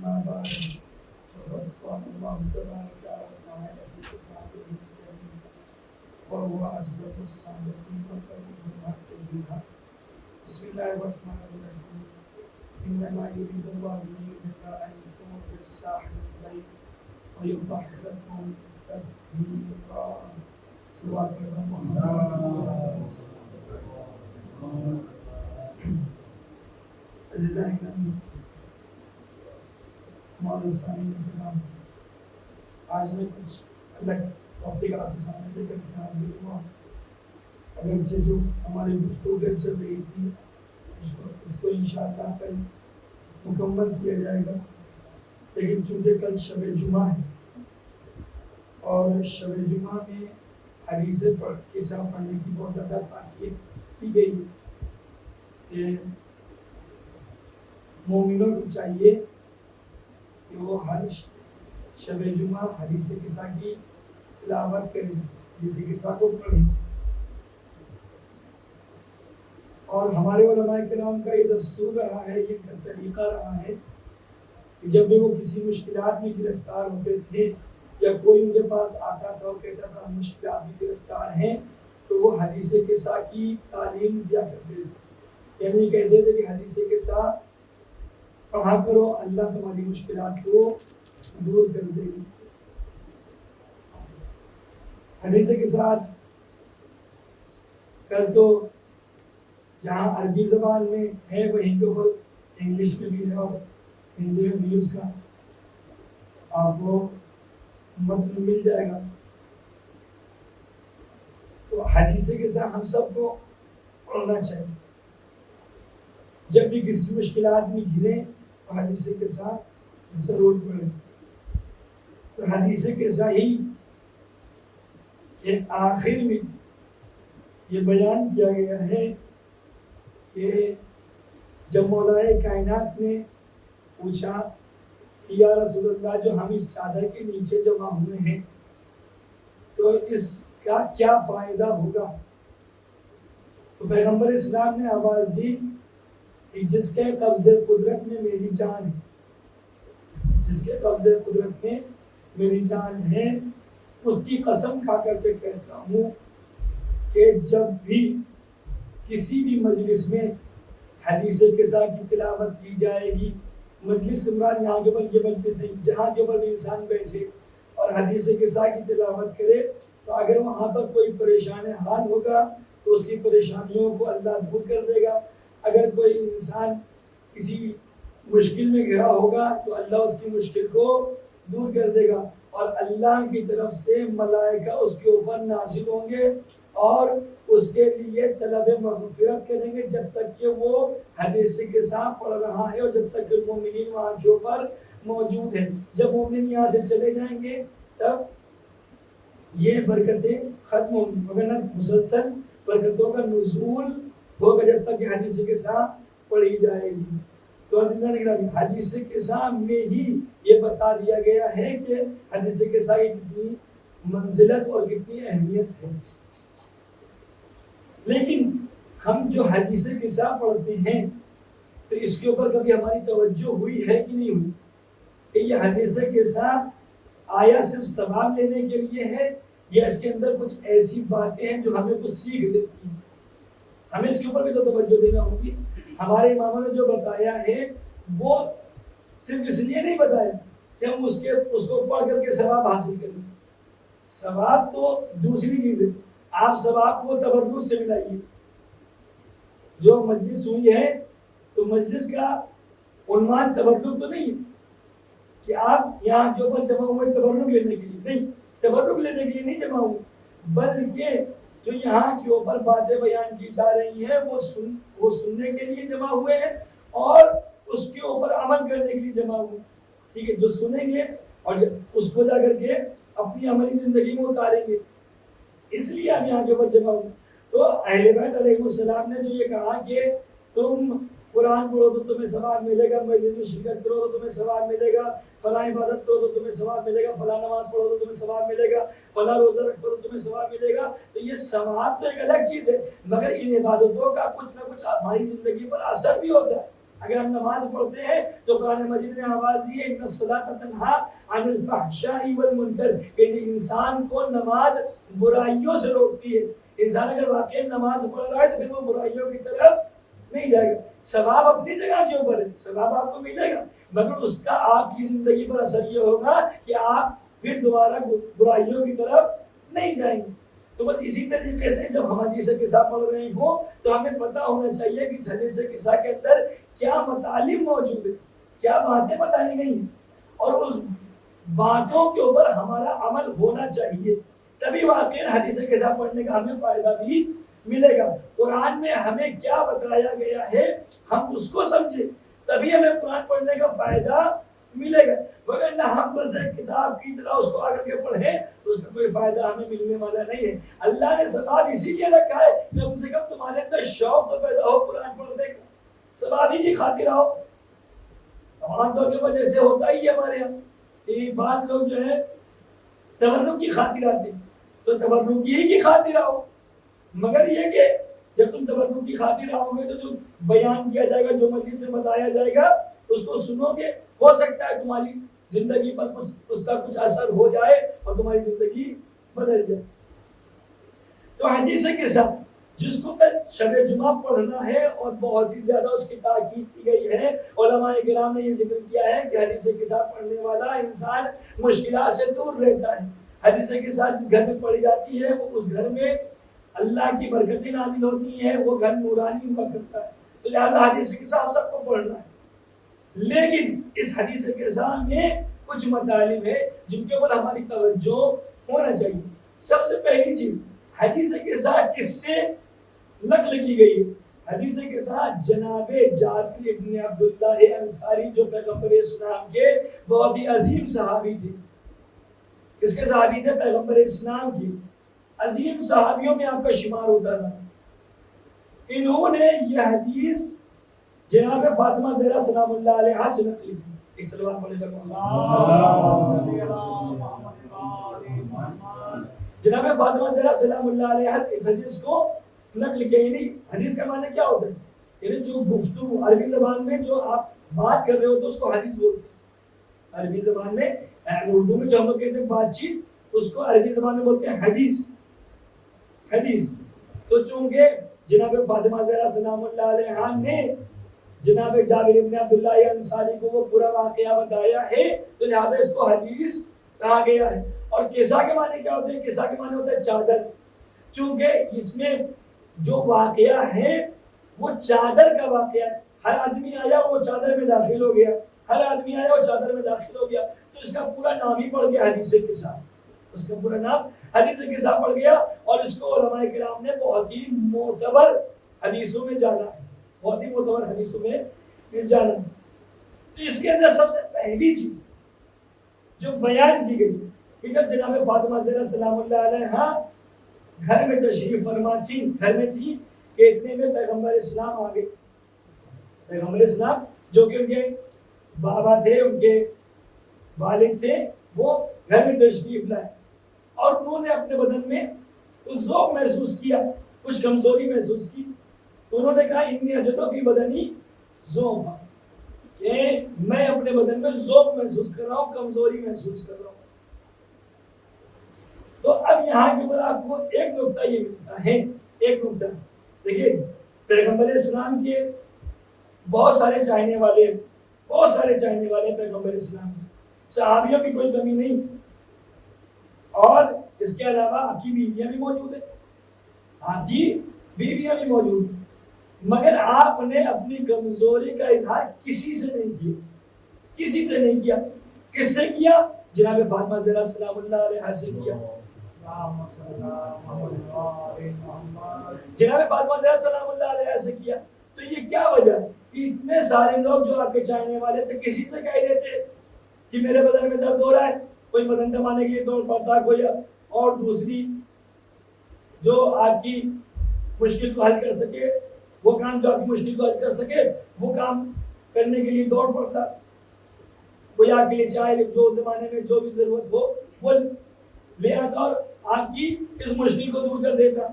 أما بعد فقد قال الله تبارك وتعالى في كتابه الكريم وهو أصدق الصادقين وخير المحتدين. بسم الله الرحمن الرحيم. إنما يريد الله ليذهب عنكم الرجس أهل البيت ويطهركم تطهيرا. صلوات محمد. عزیزان معزز سامعین کرام، آج میں کچھ الگ ٹاپک آپ کے سامنے لے کر کے حاضر ہوا. اگرچہ جو ہماری گفتگو چل رہی تھی اس کو انشاءاللہ کل مکمل کیا جائے گا، لیکن چونکہ کل شب جمعہ ہے اور شب جمعہ میں حدیث قصہ پڑھنے کی بہت زیادہ تاکید کی گئی کہ مومنوں کو چاہیے کہ وہ ہر شب جمعہ حدیث قصہ کی تلاوت کریں، حدیث قصہ کو پڑھیں. اور ہمارے علماء کرام کا یہ دستور رہا ہے، یہ طریقہ رہا ہے کہ جب بھی وہ کسی مشکلات میں گرفتار ہوتے تھے یا کوئی ان کے پاس آتا تھا اور کہتا تھا مشکلات میں گرفتار ہیں، تو وہ حدیث قصہ کی تعلیم دیا کرتے تھے. یعنی کہتے تھے کہ حدیث قصہ پڑھا کرو، اللہ تمہاری مشکلات کو دور کر دے گی. حدیث کے ساتھ کل تو جہاں عربی زبان میں ہے وہیں کے اوپر انگلش میں بھی ہے اور ہندی میں بھی اس کا آپ کو متن مل جائے گا. تو حدیث کے ساتھ ہم سب کو پڑھنا چاہیے. جب بھی کسی مشکلات میں گھریں تو حدیث کے ساتھ ضرور پڑھیں. تو حدیث کے صحیح کے آخر میں یہ بیان کیا گیا ہے کہ جب مولائے کائنات نے پوچھا کہ یا رسول اللہ جو ہم اس چادر کے نیچے جمع ہوئے ہیں تو اس کا کیا فائدہ ہوگا، تو پیغمبر اسلام نے آواز دی کہ جس کے قبض قدرت میں میری جان ہے، جس کے قبض قدرت میں میری جان ہے، اس کی قسم کھا کر کے کہتا ہوں کہ جب بھی کسی بھی مجلس میں حدیث قصہ کی تلاوت کی جائے گی، مجلس عمران یہاں کے اوپر یہ مجلس ہے جہاں کے اوپر انسان بیٹھے اور حدیث قصہ کی تلاوت کرے، تو اگر وہاں پر کوئی پریشان حال ہوگا تو اس کی پریشانیوں کو اللہ دور کر دے گا. اگر کوئی انسان کسی مشکل میں گھرا ہوگا تو اللہ اس کی مشکل کو دور کر دے گا، اور اللہ کی طرف سے ملائکہ اس کے اوپر نازل ہوں گے اور اس کے لیے طلب مغفرت کریں گے جب تک کہ وہ حدیث کے ساتھ پڑھ رہا ہے اور جب تک کہ مومنین وہاں کے اوپر موجود ہیں. جب مومن یہاں سے چلے جائیں گے تب یہ برکتیں ختم ہوں گی، مگر مسلسل برکتوں کا نزول ہوگا جب تک کہ حدیث کے ساتھ پڑھی جائے گی. تو عزیزان گرامی، حدیث کے ساتھ میں ہی یہ بتا دیا گیا ہے کہ حدیث کے ساتھ کتنی منزلت اور کتنی اہمیت ہے. لیکن ہم جو حدیث کے ساتھ پڑھتے ہیں تو اس کے اوپر کبھی ہماری توجہ ہوئی ہے کہ نہیں ہوئی کہ یہ حدیث کے ساتھ آیا صرف ثواب لینے کے لیے ہے یا اس کے اندر کچھ ایسی باتیں ہیں جو ہمیں کچھ سیکھ دیتی ہیں. ہمیں اس کے اوپر بھی تو توجہ دینا ہوگی. ہمارے اماموں نے جو بتایا ہے وہ صرف اس لیے نہیں بتایا کہ ہم اس کو پڑھ کر کے ثواب حاصل کریں. ثواب تو دوسری چیز ہے، آپ ثواب کو تبرک سے ملائیے. جو مجلس ہوئی ہے تو مجلس کا عنوان تبرک تو نہیں ہے کہ آپ یہاں کے اوپر جمع ہوئے تبرک لینے کے لیے، نہیں، تبرک لینے کے لیے نہیں جمع ہوئے، بلکہ جو یہاں کے اوپر باتیں بیان کی جا رہی ہیں وہ سننے کے لیے جمع ہوئے ہیں اور اس کے اوپر عمل کرنے کے لیے جمع ہوئے. ٹھیک ہے، جو سنیں گے اور اس کو جا کر کے اپنی عملی زندگی میں اتاریں گے، اس لیے ہم یہاں کے اوپر جمع ہوئے. تو اہل بیت علیہ السلام نے جو یہ کہا کہ تم قرآن پڑھو تو تمہیں ثواب ملے گا، مجلس میں شرکت کرو تو تمہیں ثواب ملے گا، فلاں عبادت کرو تو تمہیں ثواب ملے گا، فلاں نماز پڑھو تو تمہیں ثواب ملے گا، فلاں روزہ رکھو تو تمہیں ثواب ملے گا. تو یہ ثواب تو ایک الگ چیز ہے، مگر ان عبادتوں کا کچھ نہ کچھ ہماری زندگی پر اثر بھی ہوتا ہے. اگر ہم نماز پڑھتے ہیں تو قرآن مجید نے آواز دی ہے ان الصلاۃ تنہا عن الفحشاء والمنکر، کہ انسان کو نماز برائیوں سے روکتی ہے. انسان اگر واقعی نماز پڑھ رہا ہے تو پھر وہ برائیوں کی طرف نہیں جائے گا. ثواب اپنی جگہ کے اوپر ہے، ثواب آپ کو ملے گا، مگر اس کا آپ کی زندگی پر اثر یہ ہوگا کہ آپ پھر دوبارہ برائیوں کی طرف نہیں جائیں گے. تو بس اسی طریقے سے جب ہم حدیث قصہ پڑھ رہے ہوں تو ہمیں پتہ ہونا چاہیے کہ اس حدیث قصہ کے اندر کیا مطالب موجود ہے، کیا باتیں بتائی گئی ہیں، اور اس باتوں کے اوپر ہمارا عمل ہونا چاہیے. تبھی واقعی حدیث قصہ پڑھنے کا ہمیں فائدہ بھی ملے گا. قرآن میں ہمیں کیا بتایا گیا ہے ہم اس کو سمجھیں، تبھی ہمیں قرآن پڑھنے کا فائدہ ملے گا. وگرنہ ہم بس ایک کتاب کی طرح اس کو آ کر کے پڑھیں تو اس کا کوئی فائدہ ہمیں ملنے والا نہیں ہے. اللہ نے ثواب اسی لیے رکھا ہے کہ کم سے کم تمہارے اندر شوق تو پیدا ہو قرآن پڑھنے کا، ثواب ہی کی خاطر آؤ. عام طور کے وجہ سے ہوتا ہی ہے ہمارے یہاں کہ بعض لوگ جو ہے تبرک کی خاطر آتے ہیں، تو تبرک ہی کی خاطر آؤ. مگر یہ کہ جب تم تبرک کی خاطر آؤ گے تو جو بیان کیا جائے گا، جو مجلس میں بتایا جائے گا اس کو سنو گے، ہو سکتا ہے تمہاری زندگی پر اس کا کچھ اثر ہو جائے اور تمہاری زندگی بدل جائے. تو حدیث کے ساتھ جس کو کل شب جمعہ پڑھنا ہے اور بہت ہی زیادہ اس کی تاکید کی گئی ہے، علماء کرام نے یہ ذکر کیا ہے کہ حدیث کے ساتھ پڑھنے والا انسان مشکلات سے دور رہتا ہے. حدیث کے ساتھ جس گھر میں پڑھی جاتی ہے وہ اس گھر میں اللہ کی برکتیں نازل ہوتی ہیں، وہ گھر نورانی ہوا کرتا ہے. تو لہٰذا حدیث کے ساتھ سب کو پڑھنا ہے. لیکن اس حدیث کے سامنے کچھ مطالب ہے جن کے اوپر ہماری توجہ ہونا چاہیے. سب سے پہلی چیز، حدیث کے ساتھ کس سے نقل کی گئی ہے؟ حدیث کے ساتھ جناب جابر ابن عبداللہ انصاری جو پیغمبر اسلام کے بہت ہی عظیم صحابی تھے. کس کے صحابی تھے؟ پیغمبر اسلام کی عظیم صحابیوں میں آپ کا شمار ہوتا تھا. انہوں نے یہ حدیث جناب فاطمہ زہرا سلام اللہ علیہا سے نقل کی. ایک صلوات پڑھے گا. جناب فاطمہ زہرا سلام اللہ علیہا سے اس حدیث کو نقل کی. یعنی حدیث کا معنی کیا ہوتا ہے؟ یعنی جو گفتگو عربی زبان میں جو آپ بات کر رہے ہوتے اس کو حدیث بولتے ہیں. عربی زبان میں، اردو میں جو ہم لوگ کہتے ہیں بات چیت، اس کو عربی زبان میں بولتے ہیں حدیث. حدیث. تو چونکہ جناب فاطمہ زہرا سلام اللہ علیہا نے جناب جابر ابن عبداللہ انصاری کو وہ پورا واقعہ بتایا ہے تو لہذا اس کو حدیث کہا گیا ہے. اور قصہ کے معنی کیا ہوتے ہیں؟ قصہ کے معنی ہوتا ہے چادر. چونکہ اس میں جو واقعہ ہے وہ چادر کا واقعہ ہے. ہر آدمی آیا وہ چادر میں داخل ہو گیا، ہر آدمی آیا وہ چادر میں داخل ہو گیا، تو اس کا پورا نام ہی پڑ گیا حدیث قصہ. اس کا پورا نام حدیث قصہ پڑ گیا اور اس کو علماء کرام نے بہت ہی معتبر حدیثوں میں جانا ہے، بہت ہی معتبر حدیثوں میں جانا ہے. تو اس کے اندر سب سے پہلی چیز جو بیان کی گئی کہ جب جناب فاطمہ زہرا سلام اللہ علیہا گھر میں تشریف فرما تھی، گھر میں تھی، کہ اتنے میں پیغمبر اسلام آ گئے. پیغمبر اسلام جو کہ ان کے بابا تھے، ان کے والد تھے، وہ گھر میں تشریف لائے اور انہوں نے اپنے بدن میں کچھ ذوق محسوس کیا، کچھ کمزوری محسوس کی. تو انہوں نے کہا انی اجد فی بدنی ضعفا، کہ میں اپنے بدن میں ذوق محسوس کر رہا ہوں، کمزوری محسوس کر رہا ہوں. تو اب یہاں کے اوپر آپ کو ایک نقطہ یہ ملتا ہے، ایک نقطہ دیکھیے، پیغمبر اسلام کے بہت سارے چاہنے والے، بہت سارے چاہنے والے پیغمبر اسلام کے، صحابیوں کی کوئی کمی نہیں، اور اس کے علاوہ آپ کی بیویاں بھی موجود ہیں، آپ کی بیویاں بھی موجود ہیں، مگر آپ نے اپنی کمزوری کا اظہار کسی سے نہیں کیا، کسی سے نہیں کیا. کس سے کیا؟ جناب فاطمہ زہرا سلام اللہ علیہا سے کیا. جناب فاطمہ زہرا سلام اللہ علیہا سے کیا. تو یہ کیا وجہ ہے کہ اتنے سارے لوگ جو آپ کے چاہنے والے تھے کسی سے کہہ دیتے کہ میرے بدن میں درد ہو رہا ہے، کوئی بدن دبانے کے لیے دوڑ پڑتا، کوئی اور دوسری جو آپ کی مشکل کو حل کر سکے، وہ کام جو آپ کی مشکل کو حل کر سکے وہ کام کرنے کے لیے دوڑ پڑتا. کوئی آپ کے لیے چاہے جو زمانے میں جو بھی ضرورت ہو وہ لے آتا اور آپ کی اس مشکل کو دور کر دیتا.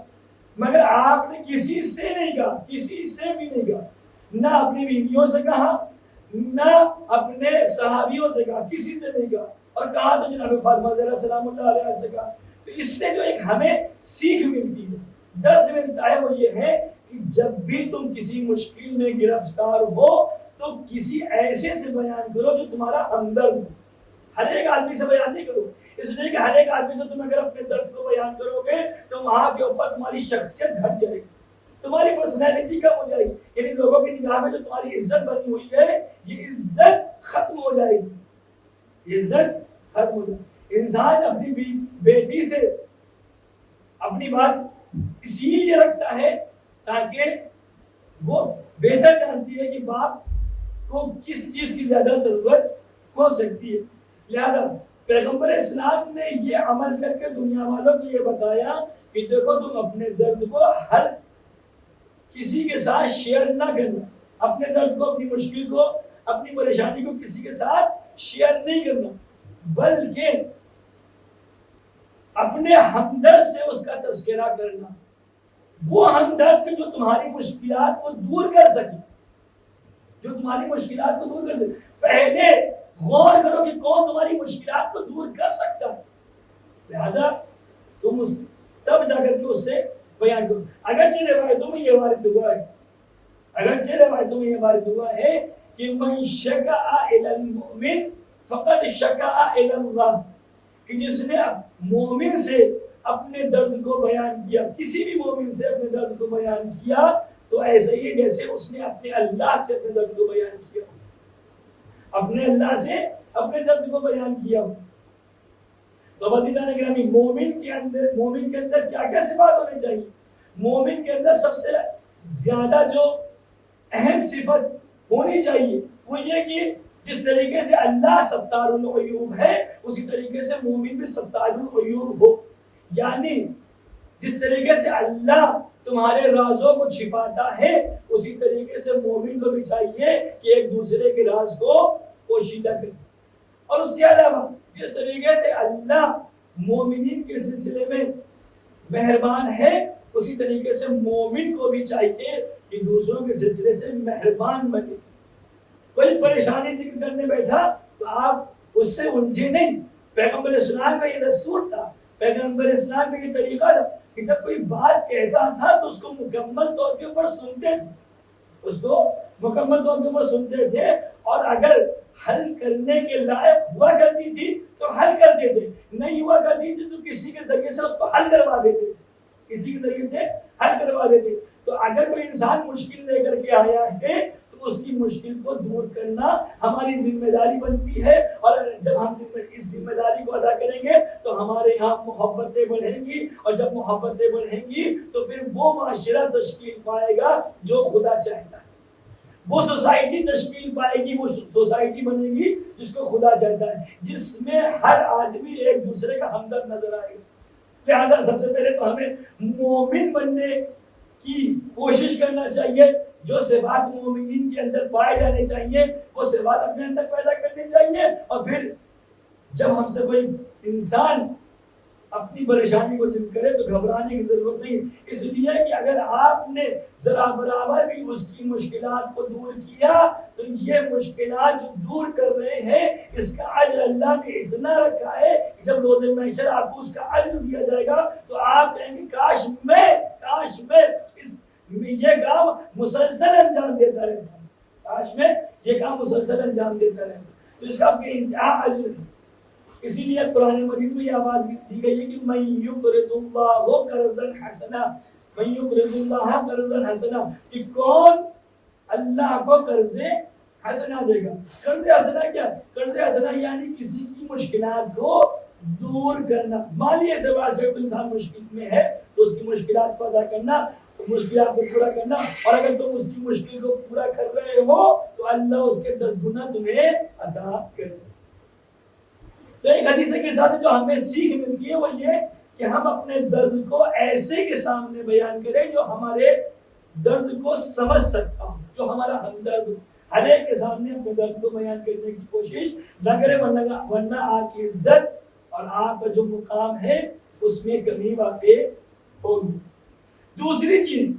مگر آپ نے کسی سے نہیں کہا، کسی سے بھی نہیں کہا نہ اپنی بیویوں سے کہا، نہ اپنے صحابیوں سے کہا، کسی سے نہیں کہا، اور کہا تو جناب فاطمہ زہرا سلام اللہ علیہ سے کہا۔ تو اس سے جو ایک ہمیں سیکھ ملتی ہے، درس ملتا ہے، وہ یہ ہے کہ جب بھی تم کسی مشکل میں گرفتار ہو تو کسی ایسے سے بیان کرو جو تمہارا ہمدرد ہو۔ ہر ایک آدمی سے بیان نہیں کرو، اس لیے کہ ہر ایک آدمی سے تم اگر اپنے درد کو بیان کرو گے تو وہاں کے اوپر تمہاری شخصیت گھٹ جائے گی، تمہاری پرسنالٹی کم ہو جائے گی، یعنی لوگوں کی نگاہ میں جو تمہاری عزت بنی ہوئی ہے یہ عزت ختم ہو جائے گی، عزت ختم ہو جائے گی۔ انسان اپنی بیٹی سے اپنی بات اسی لیے رکھتا ہے تاکہ وہ بہتر جانتی ہے کہ باپ کو کس چیز کی زیادہ ضرورت ہو سکتی ہے۔ لہذا پیغمبر اسلام نے یہ عمل کر کے دنیا والوں کو یہ بتایا کہ دیکھو تم اپنے درد کو ہر کسی کے ساتھ شیئر نہ کرنا، اپنے درد کو، اپنی مشکل کو، اپنی پریشانی کو کسی کے ساتھ شیئر نہیں کرنا، بلکہ اپنے ہمدرد سے اس کا تذکرہ کرنا، وہ ہمدرد جو تمہاری مشکلات کو دور کر سکے، جو تمہاری مشکلات کو دور کر سکے۔ پہلے غور کرو کہ کون تمہاری مشکلات کو دور کر سکتا ہے، لہذا تم تب جا کر کے اس سے بیان کرو۔ اگرچہ روایتوں میں یہ وارد ہوا ہے، اگرچہ روایتوں میں یہ وارد ہوا ہے کہ من شکا الی المؤمن فقد شکا الی اللہ، کہ جس نے مومن سے اپنے درد کو بیان کیا، کسی بھی مومن سے اپنے درد کو بیان کیا تو ایسے ہی جیسے اس نے اپنے اللہ سے اپنے درد کو بیان کیا، اپنے اللہ سے اپنے درد کو بیان کیا۔ تو عزیزان گرامی، مومن کے اندر کیا کیا صفات ہونی چاہیے؟ مومن کے اندر سب سے زیادہ جو اہم صفت ہونی چاہیے وہ یہ کہ جس طریقے سے اللہ ستار العیوب ہے اسی طریقے سے مومن بھی ستار العیوب ہو، یعنی جس طریقے سے اللہ تمہارے رازوں کو چھپاتا ہے اسی طریقے سے مومن کو بھی چاہیے کہ ایک دوسرے کے راز کو پوشیدہ کرے، اور اس کے علاوہ جس طریقے سے اللہ مومنین کے سلسلے میں مہربان ہے اسی طریقے سے مومن کو بھی چاہیے کہ دوسروں کے سلسلے سے مہربان بنے۔ کوئی پریشانی ذکر کرنے بیٹھا تو آپ اس سے الجھے نہیں، پیغمبر اسلام کا یہ دستور تھا، پیغمبر اسلام کا یہ طریقہ تھا کہ جب کوئی بات کہتا تھا تو اس کو مکمل طور کے اوپر سنتے تھے، اس کو مکمل طور کے اوپر سنتے تھے، اور اگر حل کرنے کے لائق ہوا کرتی تھی تو حل کرتے تھے، نہیں ہوا کرتی تھی تو کسی کے ذریعے سے اس کو حل کروا دیتے تھے، کسی کے ذریعے سے حل کروا دیتے۔ تو اگر کوئی انسان مشکل لے کر کے آیا ہے تو اس کی مشکل کو دور کرنا ہماری ذمہ داری بنتی ہے، اور جب ہم اس ذمہ داری کو ادا کریں گے تو ہمارے یہاں محبتیں بڑھیں گی، اور جب محبتیں بڑھیں گی تو پھر وہ معاشرہ تشکیل پائے گا جو خدا چاہتا ہے، وہ سوسائٹی تشکیل پائے گی، وہ سوسائٹی بنے گی جس کو خدا چاہتا ہے، جس میں ہر آدمی ایک دوسرے کا ہمدرد نظر آئے گا۔ لہذا سب سے پہلے تو ہمیں مومن بننے کی کوشش کرنا چاہیے، جو صفات مومنین کے اندر پائے جانے چاہیے وہ صفات اپنے اندر پیدا کرنی چاہیے، اور پھر جب ہم سے کوئی انسان اپنی پریشانی کو ذکر کرے تو گھبرانے کی ضرورت نہیں، اس لیے کہ اگر آپ نے ذرا برابر بھی اس کی مشکلات کو دور کیا تو یہ مشکلات جو دور کر رہے ہیں اس کا اجر اللہ نے اتنا رکھا ہے کہ جب روز محشر آپ کو اس کا اجر دیا جائے گا تو آپ کہیں گے کاش میں یہ کام مسلسل انجام دیتا رہتا، کاش میں یہ کام مسلسل انجام دیتا رہتا، تو اس کا بے انتہا اجر ہے۔ اسی لیے قرآن مجید میں یہ آواز دی گئی ہے کہ من یقرض اللہ قرضا حسنا، من یقرض اللہ قرضا حسنا، کہ کون اللہ کو قرض حسنا دے گا۔ قرض حسنا کیا؟ قرض حسنا یعنی کسی کی مشکلات کو دور کرنا، مالی اعتبار سے کوئی انسان مشکل میں ہے تو اس کی مشکلات کو ادا کرنا، مشکلات کو پورا کرنا، اور اگر تم اس کی مشکل کو پورا کر رہے ہو تو اللہ اس کے 10 گنا تمہیں عطا کرے۔ تو ایک حدیث کے ساتھ جو ہمیں سیکھ ملتی ہے وہ یہ کہ ہم اپنے درد کو ایسے کے سامنے بیان کریں جو ہمارے درد کو سمجھ سکتا ہو، جو ہمارا ہمدرد ہو، ہر ایک کے سامنے اپنے درد کو بیان کرنے کی کوشش نہ کرے، ورنہ آپ کی عزت اور آپ کا جو مقام ہے اس میں کمی واقع ہوگی۔ دوسری چیز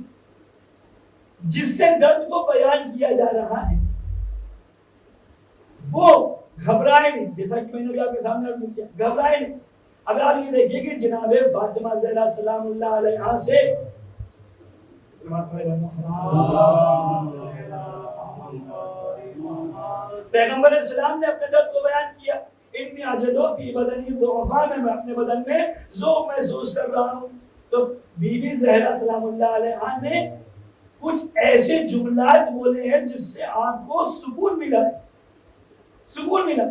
جس سے درد کو بیان کیا جا رہا ہے وہ گھبرائے نہیں، جیسا کہ میں نے بھی آپ کے سامنے عرض کیا، گھبرائے نہیں۔ اب آپ یہ دیکھیے کہ جناب فاطمہ زہرا سلام اللہ علیہا سے پیغمبر اسلام نے اپنے درد کو بیان کیا، انی اجدو فی بدنی ضعفا، میں اپنے بدن میں ذوق محسوس کر رہا ہوں۔ تو بی بی زہرا سلام اللہ علیہا نے کچھ ایسے جملات بولے ہیں جس سے آپ کو سکون ملا ہے، سکون ملا۔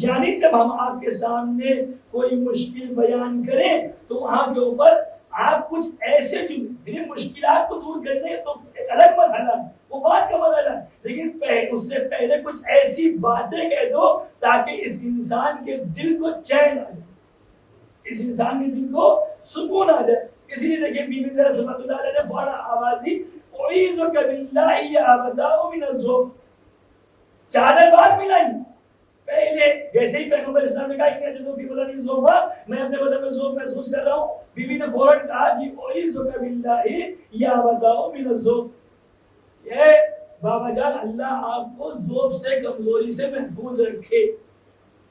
یعنی جب ہم آپ کے سامنے کوئی مشکل بیان کریں تو وہاں کے اوپر آپ کچھ ایسے جملے، یعنی مشکلات کو دور کرنے تو ایک الگ مرحلہ ہے، وہ بات کا مرحلہ ہے، لیکن اس سے پہلے کچھ ایسی باتیں کہہ دو تاکہ اس انسان کے دل کو چین آ جائے، اس انسان کے دل کو سکون آ جائے۔ اسی لیے دیکھیں بی بی زہرا صلی اللہ علیہ نے فوراً آوازی اعیذک باللہ یا ابدا من الذوق، چادر بار ملائی پہلے، جیسے ہی پیغمبر اسلام نے کہا کہ جو بھی بدن ذوق، میں اپنے بدن میں ذوق محسوس کر رہا ہوں، بی بی نے فوراً کہا کہ اعیذک باللہ یا ابدا من الذوق، یہ بابا جان اللہ آپ کو ذوق سے، کمزوری سے محفوظ رکھے۔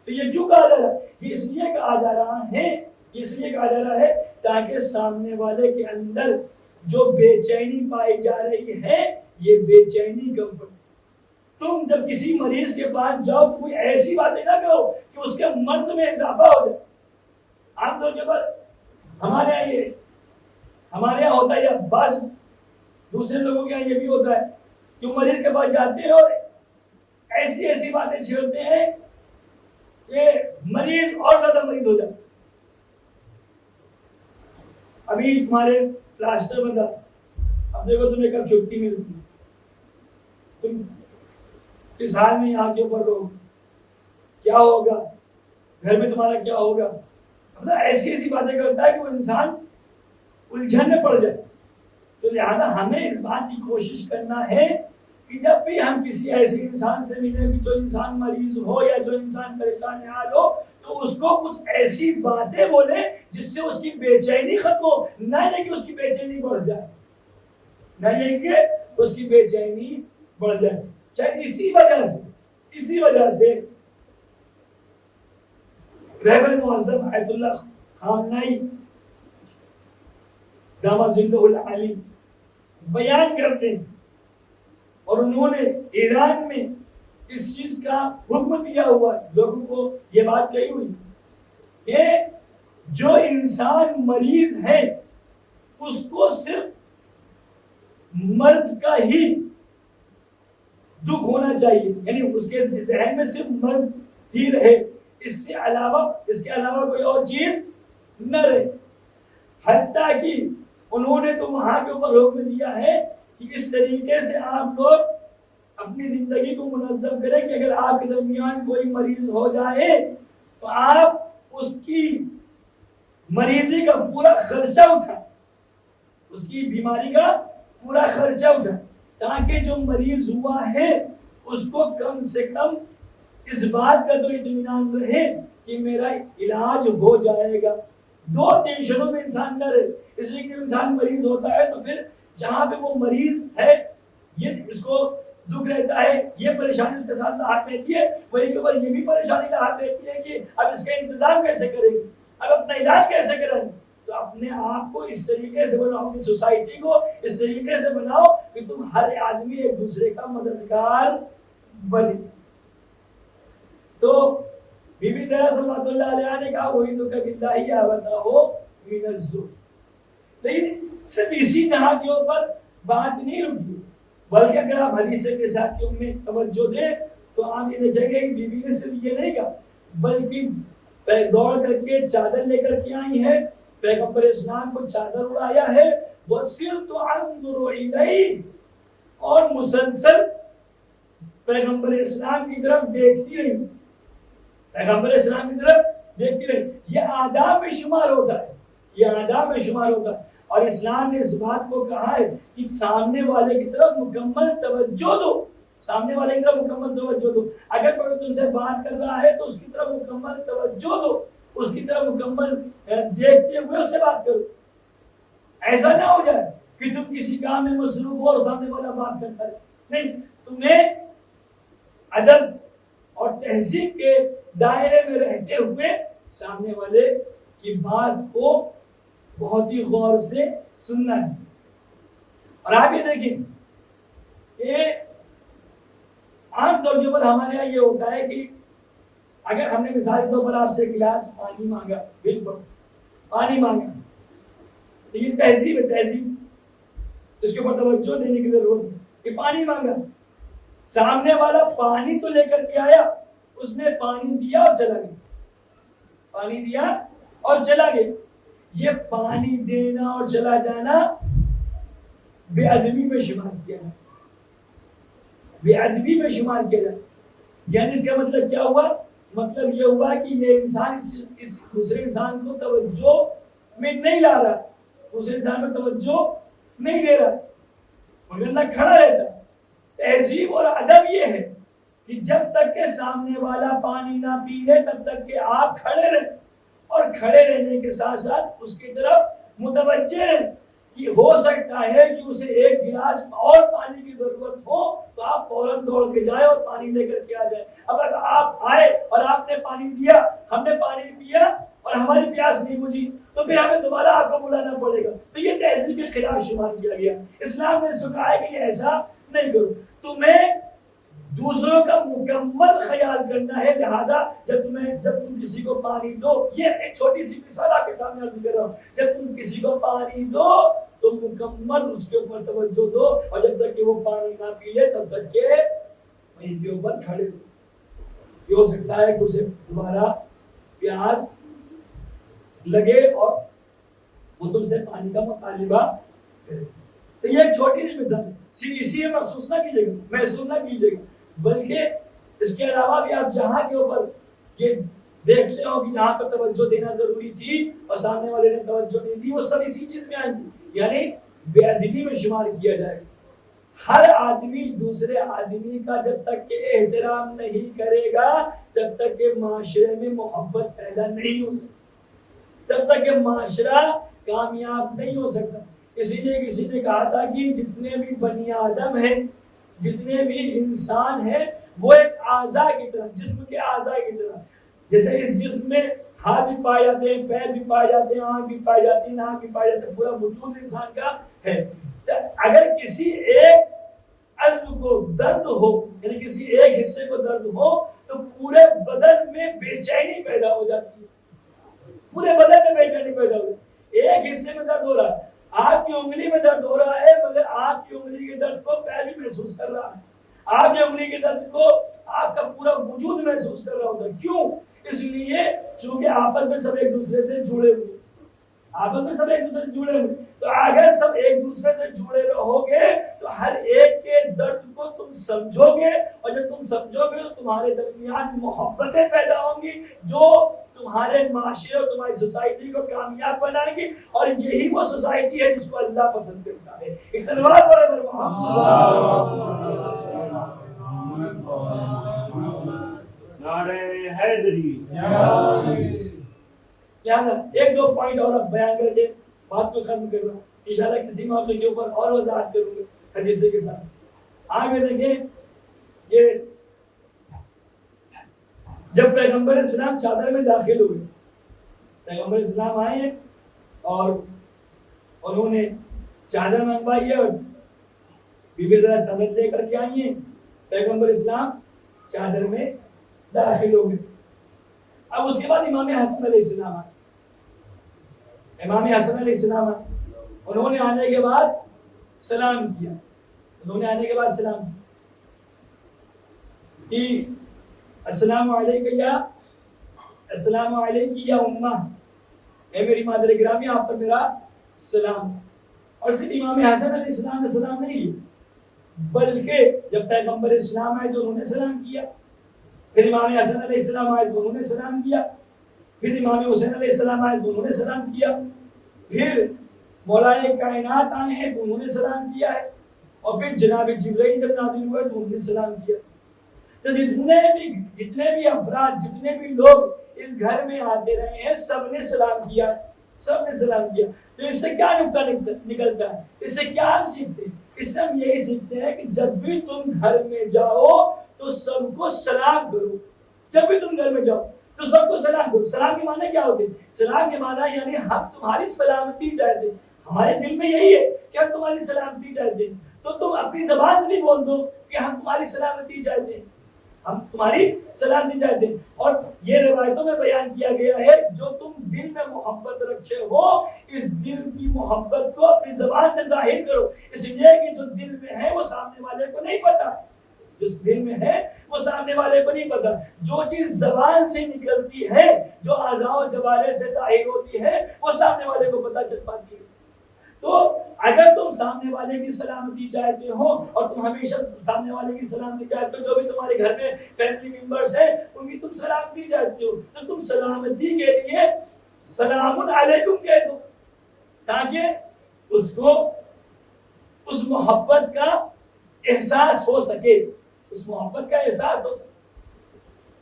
تو یہ کیوں کہا جا رہا ہے؟ یہ اس لیے کہا جا رہا ہے، اس لیے کہا جا رہا ہے تاکہ سامنے والے کے اندر جو بے چینی پائی جا رہی ہے یہ بے چینی کم پڑے۔ تم جب کسی مریض کے پاس جاؤ تو کوئی ایسی باتیں نہ کرو کہ اس کے مرض میں اضافہ ہو جائے۔ عام طور پر ہمارے یہاں ہوتا ہے، یا بعض دوسرے لوگوں کے یہاں یہ بھی ہوتا ہے کہ مریض کے پاس جاتے ہیں اور ایسی ایسی باتیں چھیڑتے ہیں کہ مریض اور زیادہ مریض ہو جاتا ہے۔ ابھی تمہارے پلاسٹر بندہ، اب دیکھو تمہیں کب چھٹی ملتی ہے، تم کس حال میں یہاں کے اوپر رہو، کیا ہوگا گھر میں تمہارا، کیا ہوگا، مطلب ایسی ایسی باتیں کرتا ہے کہ وہ انسان الجھن میں پڑ جائے۔ تو لہذا ہمیں اس بات کی کوشش کرنا ہے کہ جب بھی ہم کسی ایسے انسان سے ملیں گے جو انسان مریض ہو یا جو انسان پریشان حال ہو، تو اس کو کچھ ایسی باتیں بولیں جس سے اس کی بے چینی ختم ہو، نہ یہ کہ اس کی بے چینی بڑھ جائے، نہ یہ کہ اس کی بے چینی بڑھ جائے۔ شاید اسی وجہ سے رہبر معظم آیت اللہ خامنائی دامت ظلہ العالی بیان کرتے ہیں، اور انہوں نے ایران میں اس چیز کا حکم دیا ہوا، لوگوں کو یہ بات کہی ہوئی کہ جو انسان مریض ہے اس کو صرف مرض کا ہی دکھ ہونا چاہیے، یعنی اس کے ذہن میں صرف مرض ہی رہے، اس کے علاوہ کوئی اور چیز نہ رہے۔ حتیٰ کہ انہوں نے تو وہاں کے اوپر حکم دیا ہے کہ اس طریقے سے آپ لوگ اپنی زندگی کو منظم کریں کہ اگر آپ کے درمیان کوئی مریض ہو جائے تو آپ اس کی مریضی کا پورا خرچہ اٹھائیں، اس کی بیماری کا پورا خرچہ اٹھائیں، تاکہ جو مریض ہوا ہے اس کو کم سے کم اس بات کا تو اطمینان رہے کہ میرا علاج ہو جائے گا۔ دو ٹینشنوں میں انسان نہ رہے، اس لیے کہ جب انسان مریض ہوتا ہے تو پھر جہاں پہ وہ مریض ہے یہ اس کو دکھ رہتا ہے، یہ پریشانی اس کے ساتھ لاحق رہتی ہے، وہی کے اوپر یہ بھی پریشانی لاحق رہتی ہے کہ اب اس کا انتظام کیسے کریں گے، اب اپنا علاج کیسے کریں گے۔ تو اپنے آپ کو اس طریقے سے بناؤ، اپنی سوسائٹی کو اس طریقے سے بناؤ کہ تم ہر آدمی ایک دوسرے کا مددگار بنے۔ تو بی بی زہرا صلی اللہ علیہ نے کہا وہی تو کبھی اللہ یا بتاؤ من الذوق، لیکن صرف اسی جہاں کے اوپر بات نہیں رکی، بلکہ اگر آپ حدیث کے ساتھ میں توجہ دیں تو آپ یہ دیکھیں گے کہ بی بی نے صرف یہ نہیں کہا بلکہ دوڑ کر کے چادر لے کر کے آئی ہے، پیغمبر اسلام کو چادر اڑایا ہے، وَسِرْتُ أَنْظُرُ إِلَيْهِ، اور مسلسل پیغمبر اسلام کی طرف دیکھتی رہی، پیغمبر اسلام کی طرف دیکھتی رہی۔ یہ آداب میں شمار ہوتا ہے، یہ آداب میں شمار ہوتا ہے، اور اسلام نے اس بات کو کہا ہے کہ سامنے والے کی طرف مکمل توجہ دو، سامنے والے کی طرف مکمل توجہ دو۔ اگر کوئی تم سے بات کر رہا ہے تو اس کی طرف مکمل توجہ دو، اس کی طرف مکمل دیکھتے ہوئے اس سے بات کرو۔ ایسا نہ ہو جائے کہ تم کسی کام میں مصروف ہو اور سامنے والا بات کرتا ہے، نہیں، تمہیں ادب اور تہذیب کے دائرے میں رہتے ہوئے سامنے والے کی بات کو بہت ہی غور سے سننا ہے۔ اور آپ یہ دیکھیں کہ عام طور کے اوپر ہمارے یہاں یہ ہوتا ہے کہ اگر ہم نے مثالی طور پر آپ سے گلاس پانی مانگا، بالکل پانی مانگا، تو یہ تہذیب ہے، تہذیب، اس کے اوپر توجہ دینے کی ضرورت ہے کہ پانی مانگا، سامنے والا پانی تو لے کر کے آیا، اس نے پانی دیا اور چلا گیا، پانی دیا اور چلا گیا۔ یہ پانی دینا اور چلا جانا بے ادبی میں شمار کیا جائے، بے ادبی میں شمار کیا جائے۔ یعنی اس کا مطلب کیا ہوا؟ مطلب یہ ہوا کہ یہ انسان اس دوسرے انسان کو توجہ میں نہیں لا رہا، دوسرے انسان میں توجہ نہیں دے رہا، مگر نہ کھڑا رہتا۔ تہذیب اور ادب یہ ہے کہ جب تک کہ سامنے والا پانی نہ پی لے تب تک کہ آپ کھڑے رہیں، اور کھڑے رہنے کے ساتھ ساتھ اس کی طرف متوجہ رہیں کہ ہو سکتا ہے کہ اسے ایک گلاس اور پانی کی ضرورت ہو تو آپ فوراً دوڑ کے جائیں اور پانی لے کر کے آ جائیں۔ اب اگر آپ آئے اور آپ نے پانی دیا، ہم نے پانی پیا اور ہماری پیاس نہیں بجھی، تو پھر ہمیں دوبارہ آپ کو بلانا پڑے گا، تو یہ تہذیب کے خلاف شمار کیا گیا۔ اسلام نے اس کو کہا ہے کہ یہ ایسا نہیں کرو، تمہیں دوسروں کا مکمل خیال کرنا ہے، لہذا جب تم کسی کو پانی دو، یہ ایک چھوٹی سی مثال آپ کے سامنے عرض کر رہا ہوں، جب تم کسی کو پانی دو تو مکمل اس کے اوپر توجہ دو، اور جب تک کہ وہ پانی نہ پی لے تب تک کہ وہیں کے اوپر کھڑے ہو۔ یہ ہو سکتا ہے کہ اسے دوبارہ پیاس لگے اور وہ تم سے پانی کا مطالبہ کرے۔ تو یہ ایک چھوٹی سی مثال ہے، صرف اسی میں محسوس نہ کیجیے گا، محسوس نہ کیجیے گا، بلکہ اس کے علاوہ بھی آپ جہاں کے اوپر یہ دیکھتے ہو کہ جہاں پر توجہ دینا ضروری تھی اور سامنے والے نے توجہ نہیں دی، وہ سب اسی چیز میں آئیں گی، یعنی بے ادبی میں شمار کیا جائے گا۔ ہر آدمی دوسرے آدمی کا جب تک کہ احترام نہیں کرے گا تب تک کہ معاشرے میں محبت پیدا نہیں ہو سکتی، تب تک کہ معاشرہ کامیاب نہیں ہو سکتا۔ اسی لیے کسی نے کہا تھا کہ جتنے بھی بنی آدم ہیں، جتنے بھی انسان ہیں، وہ ایک اعضاء کی طرح، جسم کے اعضاء کی طرح، جیسے اس جسم میں ہاتھ بھی پائے جاتے ہیں، پیر بھی پائے جاتے ہیں، آنکھ بھی پائی جاتی ہے، ناک بھی پائے جاتے ہیں، پورا وجود انسان کا ہے۔ اگر کسی ایک عضو کو درد ہو، یعنی کسی ایک حصے کو درد ہو تو پورے بدن میں بے چینی پیدا ہو جاتی ہے، پورے بدن میں بے چینی پیدا ہو جاتی ہے۔ ایک حصے میں درد ہو رہا ہے، آپ کی انگلی میں درد ہو رہا ہے، مگر آپ کی انگلی کے درد کو پیر بھی محسوس کر رہا ہے، آپ کی انگلی کے درد کو آپ کا پورا وجود محسوس کر رہا ہوتا ہے۔ کیوں؟ اس لیے چونکہ آپس میں سب ایک دوسرے سے جڑے ہوئے، آپس میں سب ایک دوسرے سے جڑے ہوئے، تو اگر سب ایک دوسرے سے جڑے رہو گے تو ہر ایک کے درد کو تم سمجھو گے، اور جب تم سمجھو گے تو تمہارے درمیان محبتیں پیدا ہوں گی جو تمہارے معاشرے اور تمہاری سوسائٹی کو کامیاب بنائیں گی، اور یہی وہ سوسائٹی ہے جس کو اللہ پسند کرتا ہے۔ ایک سلوات پڑھے نعرہ حیدری۔ یہاں ایک دو پوائنٹ اور بیان کر کے بات کو ختم کر رہا ہوں، انشاءاللہ کسی موقع کے اوپر اور وضاحت کروں گا حدیث کے ساتھ۔ آگے دیکھیں، یہ جب پیغمبر اسلام چادر میں داخل ہوئے، پیغمبر اسلام آئے ہیں اور انہوں نے چادر منگوائی ہے، اور بی بی ذرا چادر لے کر کے آئی ہیں، پیغمبر اسلام چادر میں داخل ہو گئے۔ اب اس کے بعد امام حسن علیہ السلام آئے، امام حسن علیہ السلام آئے، انہوں نے آنے کے بعد سلام کیا، انہوں نے آنے کے بعد سلام کہ السلام علیکم یا السلام علیکم یا امہ، اے میری مادر گرامی، آپ پر میرا سلام۔ اور صرف امام حسن علیہ السلام نے سلام نہیں لیا، بلکہ جب پیغمبر اسلام آئے تو انہوں نے سلام کیا، پھر امام حسن علیہ السلام آئے تو انہوں نے سلام کیا، پھر امام حسین علیہ السلام آئے تو انہوں نے سلام کیا، پھر مولا کائنات آئے ہیں تو انہوں نے سلام کیا ہے، اور پھر جناب جبرائیل جب نازل ہوئے تو انہوں نے سلام کیا۔ تو جتنے بھی افراد، جتنے بھی لوگ اس گھر میں آتے رہے ہیں، سب نے سلام کیا، سب نے سلام کیا. تو اس سے کیا نکتہ نکلتا ہے؟ اس سے کیا ہم سیکھتے ہیں؟ اس سے ہم یہی سیکھتے ہیں کہ جب بھی تم گھر میں جاؤ تو سب کو سلام کرو. جب بھی تم گھر میں جاؤ تو سب کو سلام کرو. سلام کے معنی کیا ہوتے ہیں؟ سلام کے معنی یعنی ہم تمہاری سلامتی چاہتے ہیں. ہمارے دل میں یہی ہے کہ ہم تمہاری سلامتی چاہتے ہیں. تو تم اپنی زبان سے بھی بول دو کہ ہم تمہاری سلامتی چاہتے ہیں, ہم تمہاری سلامتی چاہتے ہیں. اور یہ روایتوں میں بیان کیا گیا ہے جو تم دل میں محبت رکھے ہو اس دل کی محبت کو اپنی زبان سے ظاہر کرو. اس لیے کہ جو دل میں ہے وہ سامنے والے کو نہیں پتا, جس دل میں ہے وہ سامنے والے کو نہیں پتا. جو چیز زبان سے نکلتی ہے, جو اعضاء و جوارح سے ظاہر ہوتی ہے, وہ سامنے والے کو پتا چل پاتی ہے. تو اگر تم سامنے والے کی سلامتی چاہتے ہو اور تم ہمیشہ سامنے والے کی سلامتی چاہتے ہو, جو بھی تمہارے گھر میں فیملی ممبرس ہیں ان کی تم سلامتی چاہتے ہو, تو تم سلامتی کے لیے سلام علیکم کہہ دو تاکہ اس کو اس محبت کا احساس ہو سکے, اس محبت کا احساس ہو سکے.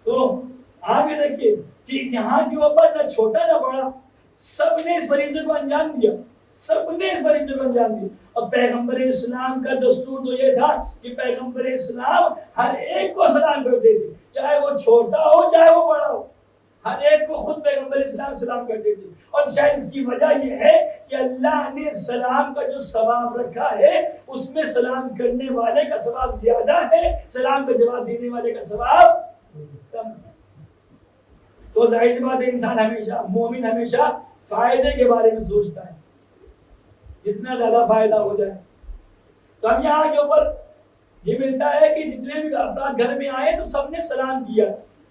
تو آپ یہ دیکھیے کہ یہاں کے اوپر نہ چھوٹا نہ بڑا سب نے اس فریضے کو انجام دیا, سب نے اس فریضے کو انجام دیا. اور پیغمبر اسلام کا دستور تو یہ تھا کہ پیغمبر اسلام ہر ایک کو سلام کرتے تھے, چاہے وہ چھوٹا ہو چاہے وہ بڑا ہو, ہر ایک کو خود پیغمبر اسلام سلام کرتے تھے. اور شاید اس کی وجہ یہ ہے کہ اللہ نے سلام کا جو ثواب رکھا ہے اس میں سلام کرنے والے کا ثواب زیادہ ہے, سلام کا جواب دینے والے کا ثواب کم. تو ظاہر سی بات ہے انسان ہمیشہ, مومن ہمیشہ فائدے کے بارے میں سوچتا ہے, جتنا زیادہ فائدہ ہو جائے. تو اب یہاں کے اوپر یہ ملتا ہے کہ جتنے بھی افراد گھر میں آئے تو سب نے سلام کیا,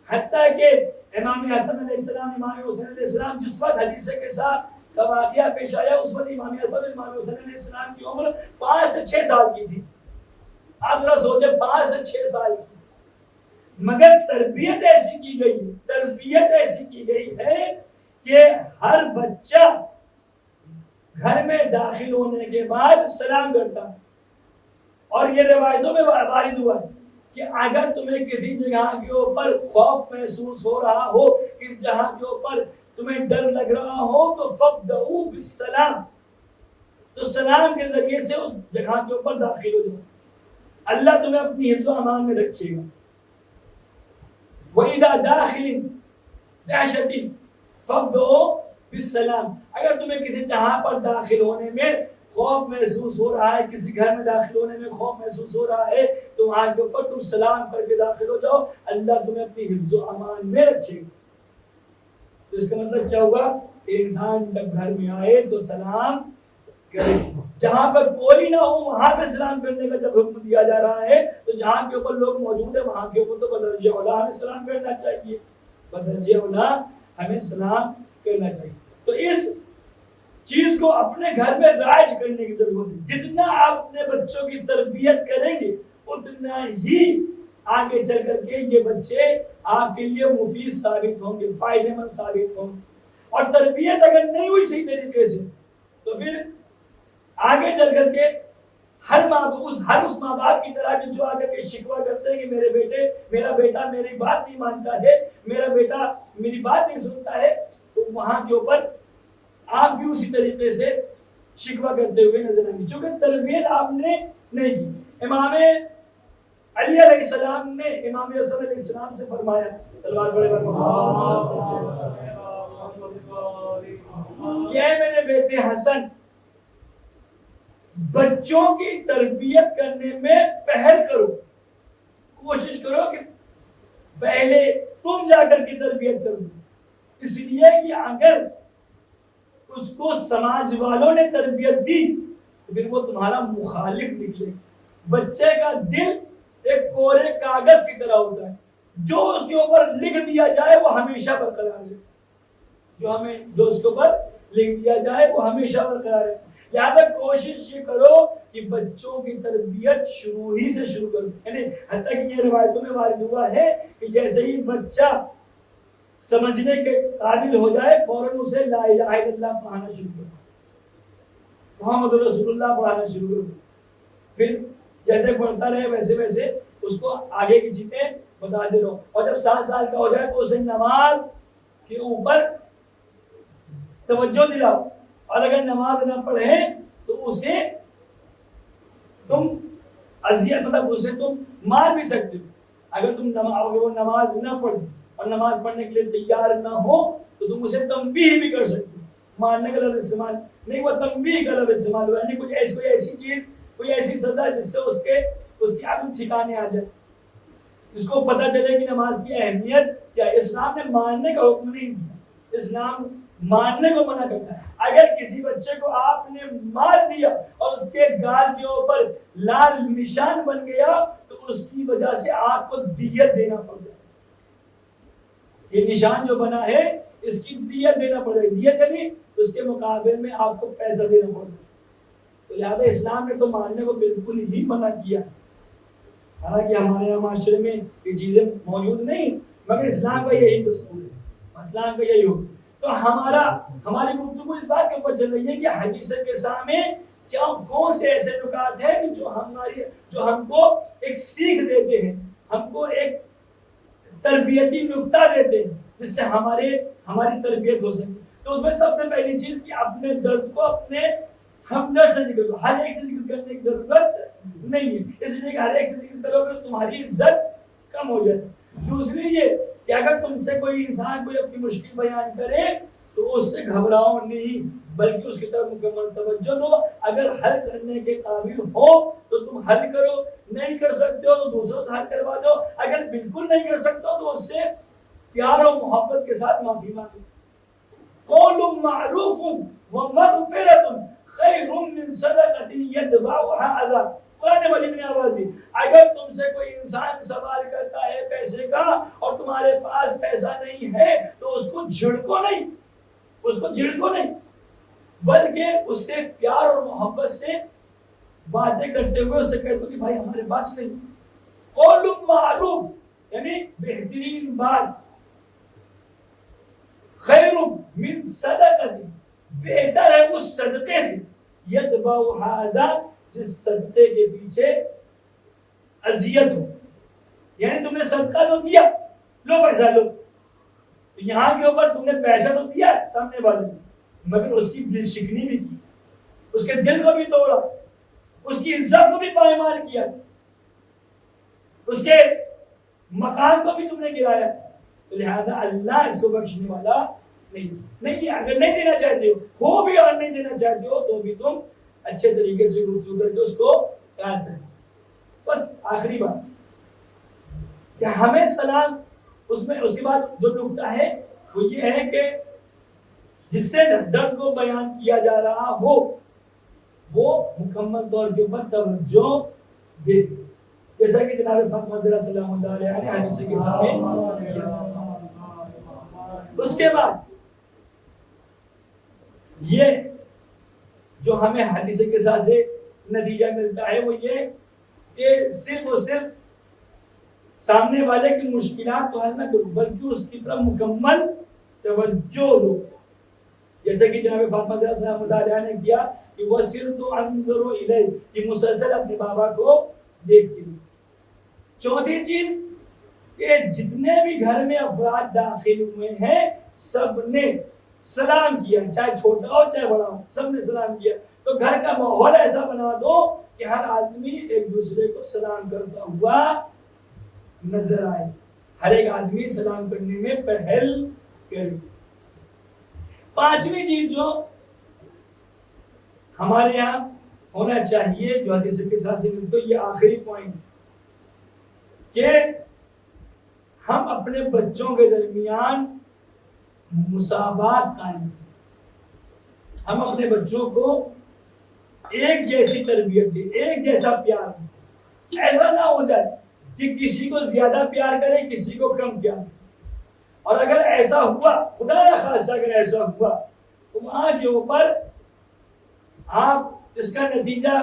حتیٰ کہ امام حسن علیہ السلام, امام حسین علیہ السلام جس وقت حدیث کے ساتھ کا واقعہ پیش آیا اس وقت امام حسن امام حسین علیہ السلام کی عمر 5 سے 6 سال کی تھی. آپ ذرا سوچیں 5 سے 6 سال کی, مگر تربیت ایسی کی گئی ہے, تربیت ایسی کی گئی ہے کہ ہر بچہ گھر میں داخل ہونے کے بعد سلام کرتا. اور یہ روایتوں میں وارد ہوا ہے کہ اگر تمہیں کسی جگہ کے اوپر خوف محسوس ہو رہا ہو, کسی جگہ کے اوپر تمہیں ڈر لگ رہا ہو تو فَابْدَؤُوا بِالسَّلَامِ, تو سلام کے ذریعے سے اس جگہ کے اوپر داخل ہو جاؤ, اللہ تمہیں اپنی حفظ و امان میں رکھے گا. وَإِذَا دَاخِلٍ دَعْشَةٍ فَابْدَؤُوا بِالسَّلَامِ, اگر تمہیں کسی جہاں پر داخل ہونے میں خوف محسوس ہو رہا ہے, کسی گھر میں داخل ہونے میں خوف محسوس ہو رہا ہے, تو وہاں کے اوپر تم سلام کر کے داخل ہو جاؤ, اللہ تمہیں اپنی حفظ و امان میں رکھے گا. تو اس کا مطلب کیا ہوگا کہ انسان جب گھر میں آئے تو سلام کرے. جہاں پر کوئی نہ ہو وہاں پہ سلام کرنے کا جب حکم دیا جا رہا ہے تو جہاں کے اوپر لوگ موجود ہیں وہاں کے اوپر تو بدرجہ اولا ہمیں سلام کرنا چاہیے, بدرجہ اولا ہمیں سلام کرنا چاہیے. تو اس چیز کو اپنے گھر میں رائج کرنے کی ضرورت ہے. جتنا آپ اپنے بچوں کی تربیت کریں گے اتنا ہی آگے چل کر کے یہ بچے آپ کے لیے مفید ثابت ہوں گے, فائدہ مند ثابت ہوں گے. اور تربیت اگر نہیں ہوئی صحیح طریقے سے تو پھر آگے چل کر کے ہر اس ماں باپ کی طرح جو آ کر کے شکوہ کرتے ہیں کہ میرا بیٹا میری بات نہیں مانتا ہے, میرا بیٹا میری بات نہیں سنتا ہے, تو وہاں کے اوپر آپ بھی اسی طریقے سے شکوہ کرتے ہوئے نظر آئیں گے, چونکہ تربیت آپ نے نہیں کی. امام علی علیہ السلام نے امام حسن علیہ السلام سے فرمایا, صلوات پڑھیں کہ اے میرے بیٹے حسن, بچوں کی تربیت کرنے میں پہل کرو, کوشش کرو کہ پہلے تم جا کر کے تربیت کرو. اس لیے کہ اگر اس کو سماج والوں نے تربیت دی تو پھر وہ تمہارا مخالف نکلے. بچے کا دل ایک کورے کاغذ کی طرح ہوتا ہے, جو اس کے اوپر لکھ دیا جائے وہ ہمیشہ برقرار ہے, جو اس کے اوپر لکھ دیا جائے وہ ہمیشہ برقرار ہے. لہذا کوشش یہ کرو کہ بچوں کی تربیت شروع ہی سے شروع کرو. یعنی حتیٰ کہ یہ روایتوں میں وارد ہوا ہے کہ جیسے ہی بچہ سمجھنے کے قابل ہو جائے فوراً اسے لا الہ الا اللہ پڑھانا شروع کرو, محمد رسول اللہ پڑھانا شروع کرو. پھر جیسے پڑھتا رہے ویسے ویسے اس کو آگے کی چیزیں بتاتے رہو. اور جب 7 سال کا ہو جائے تو اسے نماز کے اوپر توجہ دلاؤ، اور اگر نماز نہ پڑھے تو اسے تم مطلب اسے تم مار بھی سکتے ہو۔ اگر وہ نماز نہ پڑھے اور نماز پڑھنے کے لیے تیار نہ ہو تو تم اسے تنبیہ بھی کر سکتے ہو۔ مارنے کا لفظ استعمال نہیں، وہ تنبیہ کا لفظ استعمال ہوا، یعنی کوئی ایسی چیز، کوئی ایسی سزا جس سے اس کی عقل ٹھکانے آ جائے، اس کو پتہ چلے کہ نماز کی اہمیت کیا ہے۔ اسلام نے ماننے کا حکم نہیں دیا، اسلام ماننے کو منع کرتا ہے۔ اگر کسی بچے کو آپ نے مار دیا اور اس کے گال کے اوپر لال نشان بن گیا تو اس کی وجہ سے آپ کو دیت دینا پڑ جائے۔ یہ نشان جو بنا ہے اس کی دیت دینا پڑے گی، دیت یعنی اس کے مقابل میں آپ کو پیسہ دینا پڑے گا۔ تو لہٰذا اسلام نے تو ماننے کو بالکل ہی منع کیا، حالانکہ ہمارے یہاں معاشرے میں یہ چیزیں موجود نہیں، مگر اسلام کا یہی دستور ہے، اسلام کا یہی حکم۔ تو ہماری گفتگو اس بات کے اوپر چل رہی ہے کہ حدیث کے سامنے کون سے ایسے نکات ہیں کہ جو ہم کو ایک سیکھ دیتے ہیں، ہم کو ایک تربیتی نکتہ دیتے ہیں جس سے ہماری تربیت ہو سکے۔ تو اس میں سب سے پہلی چیز کہ اپنے درد کو اپنے ہمدرد سے ذکر کرو، ہر ایک سے ذکر کرنے کی ضرورت نہیں ہے، اس لیے کہ ہر ایک سے ذکر کرو گے تمہاری عزت کم ہو جائے۔ دوسری یہ کہ اگر تم سے کوئی انسان کوئی اپنی مشکل بیان کرے تو اس سے گھبراؤ نہیں، بلکہ اس کی طرف مکمل توجہ دو۔ اگر حل کرنے کے قابل ہو تو تم حل کرو، نہیں کر سکتے ہو تو دوسروں سے حل کروا دو، اگر بالکل نہیں کر سکتے ہو تو اس سے پیار اور محبت کے ساتھ معافی مانگو۔ قول معروف ومغفرۃ خیر من صدقۃ یتبعها اذی۔ قرآن مجید میں آواز ہے، اگر تم سے کوئی انسان سوال کرتا ہے پیسے کا اور تمہارے پاس پیسہ نہیں ہے تو اس کو جھڑکو نہیں، بلکہ اس سے پیار اور محبت سے باتیں کرتے ہوئے اس سے کہتے ہو کہ بھائی ہمارے پاس نہیں۔ قول معروف یعنی بہترین بات، خیر من صدقۃ بہتر ہے اس صدقے سے، یتبعها اذی جس صدقے کے پیچھے اذیت ہو۔ یعنی تم نے صدقہ تو دیا، لو پیسہ لو، یہاں کے اوپر تم نے پیسہ تو دیا سامنے والے نے، مگر اس کی دل شکنی بھی کی، اس کے دل کو بھی توڑا، اس کی عزت کو بھی پائمال کیا، اس کے مقام کو بھی تم نے گرایا۔ لہذا اللہ اس کو بخشنے والا نہیں۔ اگر نہیں دینا چاہتے ہو بھی اور نہیں دینا چاہتے ہو تو بھی تم اچھے طریقے سے گفتگو کر کے اس کو کاٹ سکتے۔ بس آخری بات کہ ہمیں سلام اس کے بعد جو نکتہ ہے وہ یہ ہے کہ جس سے درد کو بیان کیا جا رہا ہو وہ مکمل طور کے اوپر توجہ دے، جیسا کہ جناب فاطمہ زہرا سلام اللہ علیہا نے حدیث کے سامنے کیا۔ اس کے بعد یہ جو ہمیں حدیث کے ساتھ سے نتیجہ ملتا ہے وہ یہ کہ صرف اور صرف سامنے والے کی مشکلات کو حل نہ کرو بلکہ اس کی طرف مکمل توجہ دو، جیسے کہ جناب فاطمہ زہرا سلام اللہ علیہا نے کیا کہ وہ صرف انظر الیہ کہ مسلسل اپنے بابا کو دیکھتی ہوں۔ چوتھی چیز کہ جتنے بھی گھر میں افراد داخل ہوئے ہیں سب نے سلام کیا، چاہے چھوٹا ہو چاہے بڑا ہو، سب نے سلام کیا۔ تو گھر کا ماحول ایسا بنا دو کہ ہر آدمی ایک دوسرے کو سلام کرتا ہوا نظر آئے، ہر ایک آدمی سلام کرنے میں پہل کرے۔ پانچویں چیز جو ہمارے یہاں ہونا چاہیے جو حدیث کے ساتھ سے ملتے یہ آخری پوائنٹ کہ ہم اپنے بچوں کے درمیان مساوات قائم کریں، ہم اپنے بچوں کو ایک جیسی تربیت دیں، ایک جیسا پیار دیں۔ ایسا نہ ہو جائے کہ کسی کو زیادہ پیار کریں کسی کو کم پیار کریں، اور اگر ایسا ہوا، خدا نہ خواستہ اگر ایسا ہوا تو وہاں کے اوپر آپ اس کا نتیجہ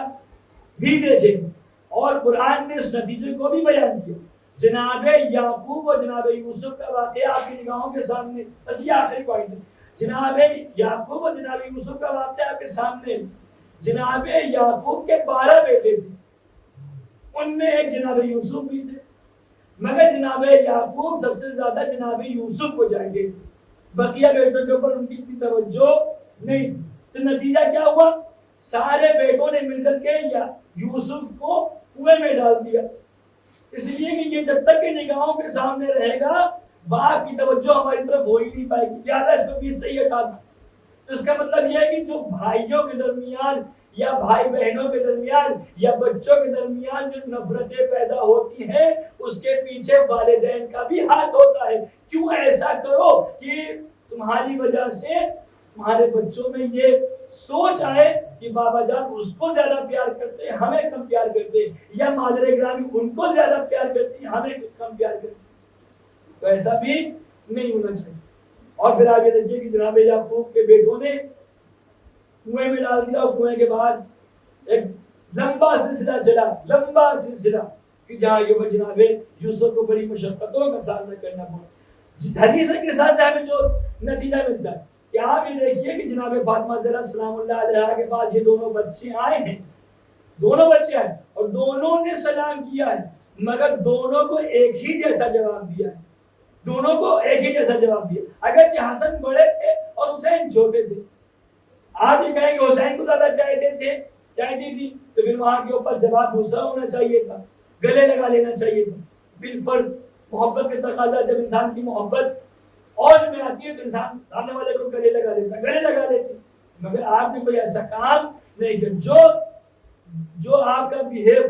بھی دیکھیں، اور قرآن نے اس نتیجے کو بھی بیان کیا۔ جناب یعقوب اور جناب یوسف کا واقعہ آپ کی نگاہوں کے سامنے، بس یہ آخری پوائنٹ ہے۔ جناب یعقوب اور جناب یوسف کا واقعہ آپ کے سامنے۔ جناب یعقوب کے 12 بیٹے تھے، ان میں ایک جناب یوسف بھی تھے، مگر جناب یعقوب سب سے زیادہ جناب یوسف کو چاہیے، بقیہ بیٹوں کے اوپر ان کی اتنی توجہ نہیں. تو نتیجہ کیا ہوا؟ سارے بیٹوں نے مل کر کے یا یوسف کو کنویں میں ڈال دیا، اس لیے کہ یہ جب تک کہ نگاہوں کے سامنے رہے گا باپ کی توجہ ہماری طرف ہو ہی نہیں پائے گی، لہٰذا اس کو بیچ سے ہی ہٹا دیا. تو اس کا مطلب یہ ہے کہ جو بھائیوں کے درمیان یا بھائی بہنوں کے درمیان یا بچوں کے درمیان جو نفرتیں پیدا ہوتی ہیں اس کے پیچھے والدین کا بھی ہاتھ ہوتا ہے. کیوں ایسا کرو کہ تمہاری وجہ سے تمہارے بچوں میں یہ سوچ آئے کہ بابا جان اس کو زیادہ پیار کرتے ہیں ہمیں کم پیار کرتے ہیں، یا مادر گرامی ان کو زیادہ پیار کرتی ہیں ہمیں کم پیار کرتے ہیں. تو ایسا بھی نہیں ہونا چاہیے. اور پھر آگے دیکھیے کہ جناب یعقوب کے بیٹوں نے کنویں میں ڈال دیا، اور کنویں کے بعد ایک لمبا سلسلہ چلا، لمبا سلسلہ کہ جہاں یہ جناب یوسف کو بڑی مشقتوں کا سامنا کرنا پڑا. حدیث کے ساتھ ہمیں جو نتیجہ ملتا ہے کہ آپ یہ دیکھیے کہ جناب فاطمہ زہرا سلام اللہ علیہا کے پاس یہ دونوں بچے آئے ہیں، دونوں بچے آئے اور دونوں نے سلام کیا ہے، مگر دونوں کو ایک ہی جیسا جواب دیا ہے، دونوں کو ایک ہی جیسا جواب دیا. اگرچہ حسن بڑے تھے اور حسین چھوٹے تھے، آپ یہ کہیں کہ حسین کو زیادہ چاہیے تھی تو پھر وہاں کے اوپر جواب دوسرا ہونا چاہیے تھا، گلے لگا لینا چاہیے تھا. بالفرض محبت کے تقاضا، جب انسان کی محبت اوج میں آتی ہے تو انسان سامنے والے کو گلے لگا لیتے. مگر آپ نے کوئی ایسا کام نہیں کہ جو آپ کا بیہیو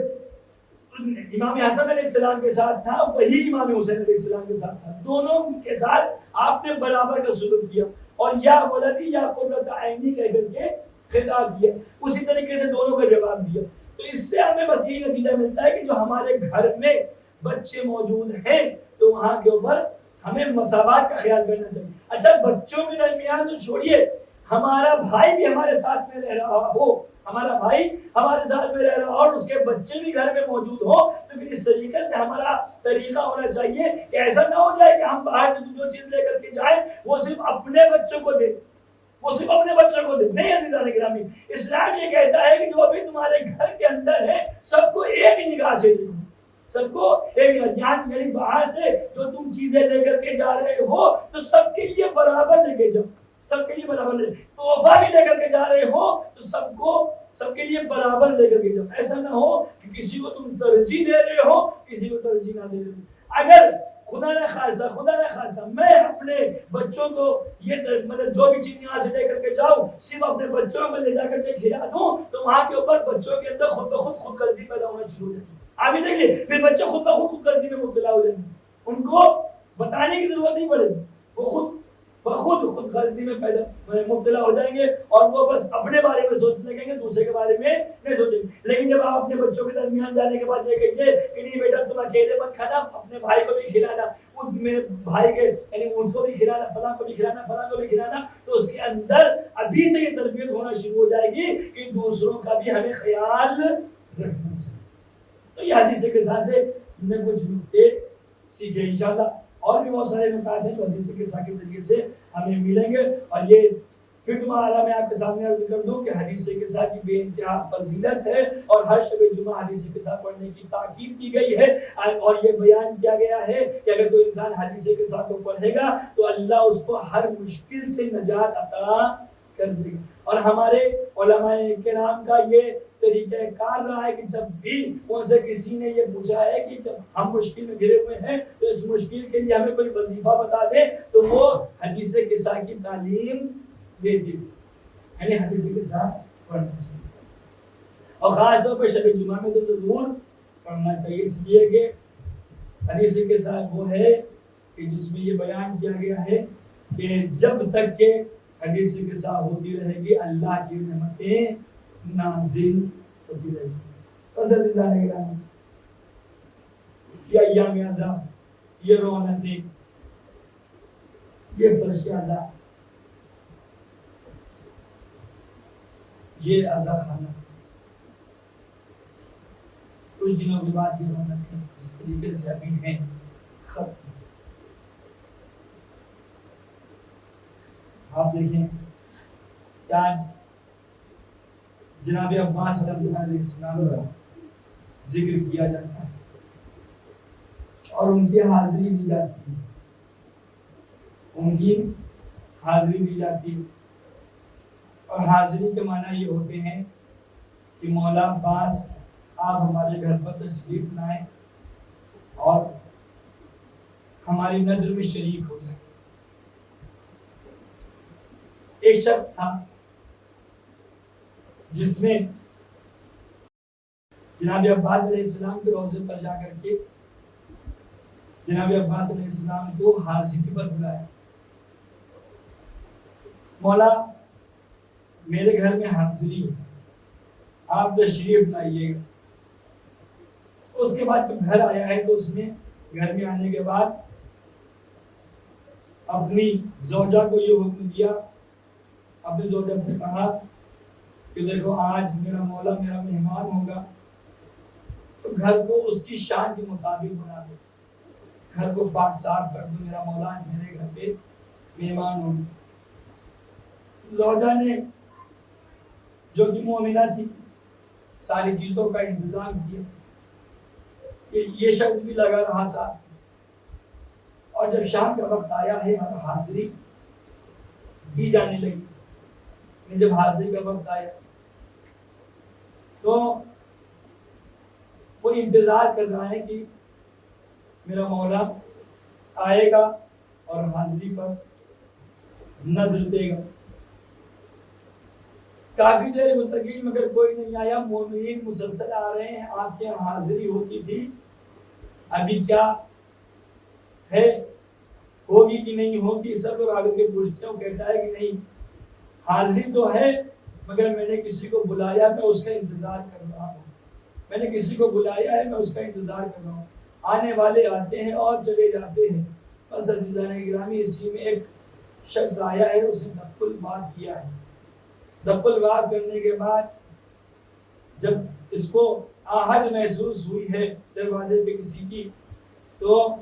امام حسن علیہ السلام کے ساتھ تھا وہی امام حسین علیہ السلام کے ساتھ تھا. دونوں کے ساتھ آپ نے برابر کا سلوک کیا اور یا ولدی یا قرۃ عینی کہہ کر کے خطاب کیا، اسی طریقے سے دونوں کا جواب دیا. تو اس سے ہمیں بس یہی نتیجہ ملتا ہے کہ جو ہمارے گھر میں بچے موجود ہیں تو وہاں کے اوپر ہمیں مساوات کا خیال کرنا چاہیے. اچھا بچوں کے درمیان تو چھوڑیے، ہمارا بھائی بھی ہمارے ساتھ میں رہ رہا ہو، ہمارا بھائی ہمارے ساتھ میں رہ رہا ہو اور اس کے بچے بھی گھر میں موجود ہو تو پھر اس طریقے سے ہمارا طریقہ ہونا چاہیے کہ ایسا نہ ہو جائے کہ ہم باہر سے جو چیز لے کر کے جائیں وہ صرف اپنے بچوں کو دیں، نہیں عزیزان گرامی. اسلام یہ کہتا ہے کہ جو ابھی تمہارے گھر کے اندر ہے سب کو ایک نگاہ سے دیکھو، سب کو ایک یعنی باہر سے جو تم چیزیں لے کر کے جا رہے ہو تو سب کے لیے برابر لے کے جاؤ، سب کے لیے برابر لے. تحفہ بھی لے کر کے جا رہے ہو تو سب کے لیے برابر لے کر کے جاؤ. ایسا نہ ہو کہ کسی کو تم ترجیح دے رہے ہو کسی کو ترجیح نہ دے رہے ہو. اگر خدا نہ خاصہ میں اپنے بچوں کو یہ مطلب جو بھی چیز یہاں سے لے کر کے جاؤں صرف اپنے بچوں کو لے جا کر کے کھلا دوں تو وہاں کے اوپر بچوں کے اندر خود بخود خود غرضی پیدا ہونا شروع ہو جائے گی. آپ یہ دیکھیے پھر بچے خود بخود خود غرضی میں مبتلا ہو جائیں گے، ان کو بتانے کی ضرورت نہیں پڑے گی، وہ خود غرضی میں مبتلا ہو جائیں گے اور وہ بس اپنے بارے میں سوچنے لگیں گے، دوسرے کے بارے میں نہیں سوچیں گے. لیکن جب آپ اپنے بچوں کے درمیان جانے کے بعد یہ کہیے کہ نہیں بیٹا تم اکیلے مت کھانا، اپنے بھائی کو بھی کھلانا، میرے بھائی کے یعنی ان کو بھی کھلانا، فلاں کو بھی کھلانا، تو اس کے اندر ابھی سے یہ تربیت ہونا شروع ہو جائے گی کہ دوسروں کا بھی ہمیں خیال رکھنا چاہیے. تو یہ حدیث کے ساتھ سے ہم نے کچھ نکتے سیکھے. انشاءاللہ اور بھی بہت سارے نکات ہیں جو حدیث کے ساتھ کے ذریعے سے ہمیں ملیں گے. اور یہ پھر دوبارہ میں آپ کے سامنے عرض کر دوں کہ حدیث کے ساتھ کی بے انتہا فضیلت ہے اور ہر شب جمعہ حدیث کے ساتھ پڑھنے کی تاکید کی گئی ہے اور یہ بیان کیا گیا ہے کہ اگر کوئی انسان حدیث کے ساتھ کو پڑھے گا تو اللہ اس کو ہر مشکل سے نجات عطا کر دے گا. اور ہمارے علماء کرام کا یہ طریقہ کار رہا ہے کہ جب بھی ان سے کسی نے یہ پوچھا ہے کہ جب ہم مشکل میں گھرے ہوئے ہیں تو اس مشکل کے لیے ہمیں کوئی وظیفہ بتا دے تو وہ حدیث قصہ کی تعلیم دیتی تھی، یعنی حدیث قصہ پڑھنا چاہیے اور خاص طور پر شب جمعہ میں تو ضرور پڑھنا چاہیے، اس لیے کہ حدیث قصہ وہ ہے کہ جس میں یہ بیان کیا گیا ہے کہ جب تک کہ حدیث قصہ ہوتی رہے گی اللہ کی نعمتیں نازل ہوتی رہے گی. بس عزیزان گرامی یہ ایام عذاب، یہ رونقیں، یہ فرش عذاب، یہ عزا خانہ کچھ دنوں کے بعد یہ رونقیں جس طریقے سے ابھی ہیں ختم. آپ دیکھیں کہ آج جناب عباس علیہ السلام کا ذکر کیا جاتا ہے اور ان کی حاضری دی جاتی ہے، ان کی حاضری دی جاتی ہے. اور حاضری کے معنی یہ ہوتے ہیں کہ مولا عباس آپ ہمارے گھر پر تشریف لائیں اور ہماری نظر میں شریک ہو جائیں۔ ایک شخص تھا جس نے جناب عباس علیہ السلام کے روضے پر جا کر کے جناب عباس علیہ السلام کو حاضری پر بلایا، مولا میرے گھر میں حاضری ہے، آپ تشریف لائیے گا۔ اس کے بعد جب گھر آیا ہے تو اس نے گھر میں آنے کے بعد اپنی زوجہ کو یہ حکم دیا، اپنی زوجہ سے کہا کہ دیکھو آج میرا مولا میرا مہمان ہوگا تو گھر کو اس کی شان کے مطابق بنا دو، گھر کو پاک صاف کر دو، میرا مولا میرے گھر پہ مہمان ہوگا۔ زوجہ نے جو کہ مومنہ تھی ساری چیزوں کا انتظام کیا کہ یہ شخص بھی لگا رہا ساتھ، اور جب شام کا وقت آیا ہے اور حاضری دی جانے لگی، جب حاضری کا وقت آیا تو وہ انتظار کر رہا ہے کہ میرا مولا آئے گا اور حاضری پر نظر دے گا۔ کافی دیر گزر گئی مگر کوئی نہیں آیا، مومنین مسلسل آ رہے ہیں، آپ کے یہاں حاضری ہوتی تھی، ابھی کیا ہے، ہوگی کہ نہیں ہوگی؟ سب لوگ آگے کے پوچھتے ہیں، وہ کہتا ہے کہ نہیں حاضری تو ہے مگر میں نے کسی کو بلایا، میں اس کا انتظار کر رہا ہوں، میں نے کسی کو بلایا ہے، میں اس کا انتظار کر رہا ہوں، آنے والے آتے ہیں اور چلے جاتے ہیں۔ بس عزیزان گرامی اسی میں ایک شخص آیا ہے، اس نے دق الباب کیا ہے، دق الباب کرنے کے بعد جب اس کو آہٹ محسوس ہوئی ہے دروازے پہ کسی کی، تو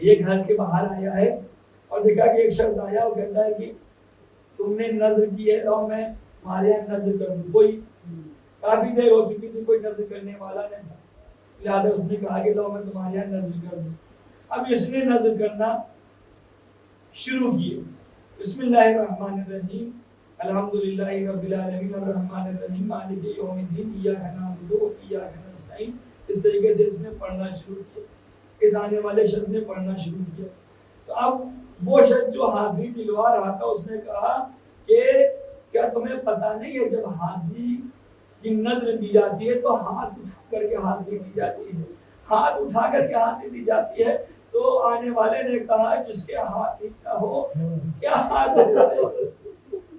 یہ گھر کے باہر آیا ہے اور دیکھا کہ ایک شخص آیا اور کہتا ہے کہ تم نے نظر کی ہے اور میں تمہارے یہاں نظر کر دوں۔ کوئی کافی دیر ہو چکی تھی، کوئی نظر کرنے والا نہیں تھا، لہٰذا اس نے کہا کہ لو میں تمہارے یہاں نظر کر دوں۔ اب اس نے نظر کرنا شروع کیا، بسم اللہ الرحمن الرحیم، الحمدللہ رب العالمین الرحمن الرحیم مالک یوم الدین ایاک نعبد و ایاک نستعین۔ اس طریقے سے اس نے پڑھنا شروع کیا، اس آنے والے شخص نے پڑھنا شروع کیا۔ تو اب وہ شخص جو حاضری دلوا رہا تھا اس نے کہا کہ کیا تمہیں پتہ نہیں ہے جب حاضری کی نظر دی جاتی ہے تو ہاتھ اٹھا کر کے حاضری دی جاتی ہے، ہاتھ اٹھا کر کے حاضری دی جاتی ہے۔ تو آنے والے نے کہا جس کے ہاتھ ہی نہ ہو کیا ہاتھ اٹھائے گا،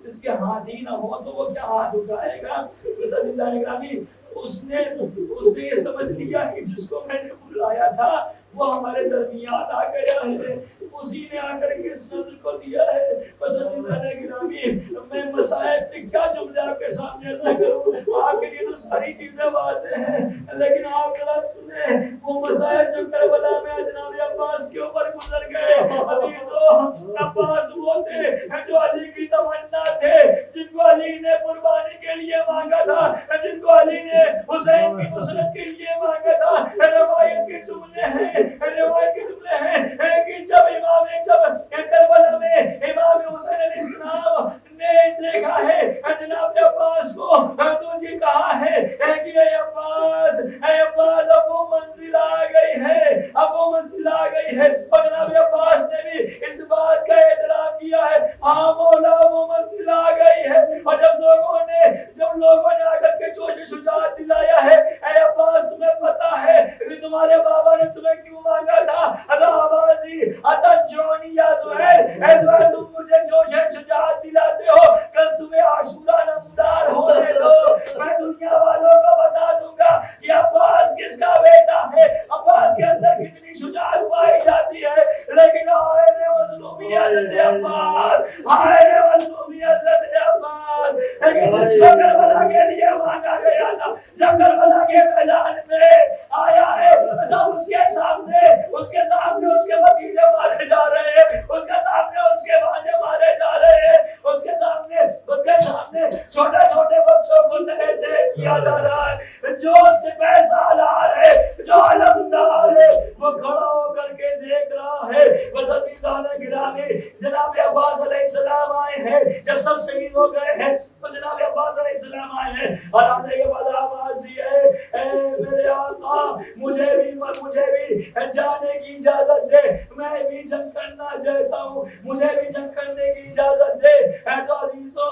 جس کے ہاتھ ہی نہ ہو تو وہ کیا ہاتھ اٹھائے گا۔ بس عزیزان گرامی اس نے یہ سمجھ لیا کہ جس کو میں نے بلایا تھا وہ ہمارے درمیان آ گیا ہے، اسی نے آ کر کے اس نظر کو دیا ہے۔ بس عزیزان گرامی میں مسائب پہ کیا جملے آپ کے سامنے عرض کروں، آپ کے لیے تو ساری چیزیں واضح ہیں لیکن آپ ذرا سنیں وہ مسائب جو کربلا میں جناب عباس کے اوپر گزر گئے۔ عزیزو عباس وہ تھے جو علی کی تمنا تھے، جن کو علی نے قربانی کے لیے مانگا تھا، جن کو علی نے حسین کی نصرت کے لیے مانگا تھا۔ روایت کے جملے ہیں کہ جب کربلا میں امام حسین علیہ السلام نے دیکھا ہے جناب عباس کو تو یہ کہا ہے کہ اے عباس اب وہ منزل آ گئی ہے، اور جناب عباس نے بھی اس بات کا اعتراف کیا ہے، ہاں مولا وہ منزل آ گئی ہے۔ اور جب لوگوں نے آ کر کے جوش شجاعت دلایا ہے، اے عباس تمہیں پتا ہے کہ تمہارے بابا نے تمہیں کیوں مانگا تھا، تم مجھے جوش شجاعت دلاتے ہو، کل صبح عاشورہ نمودار ہونے دو، میں دنیا والوں کو بتا دوں گا کہ عباس کس کا بیٹا ہے، عباس کے اندر کتنی شجاعت پائی جاتی ہے۔ لیکن ہائے رے مظلومی حضرت عباس، ہائے رے مظلومی حضرت عباس، لیکن جس کو کربلا کے لیے مانگا گیا تھا جب کربلا کے میدان میں آیا ہے تب اس کے سامنے اس کے بھتیجے مارے جا رہے ہیں، اس کے سامنے اس کے بھانجے مارے جا رہے ہیں، اس کے سامنے چھوٹے بچوں کو تہہ کیا جا رہا ہے۔ جو سپہ سالار ہے، جو علمدار ہے، وہ کھڑا ہو کر کے دیکھ رہا ہے۔ بس عزیزان گرامی جناب عباس علیہ السلام آئے ہیں، جب سب شہید ہو گئے ہیں ہے اور آنے کے بعد آواز دی ہے اے میرے آقا مجھے بھی جانے کی اجازت دے، میں بھی جنگ کرنا چاہتا ہوں، مجھے بھی جنگ کرنے کی اجازت دے۔ تو عزیزو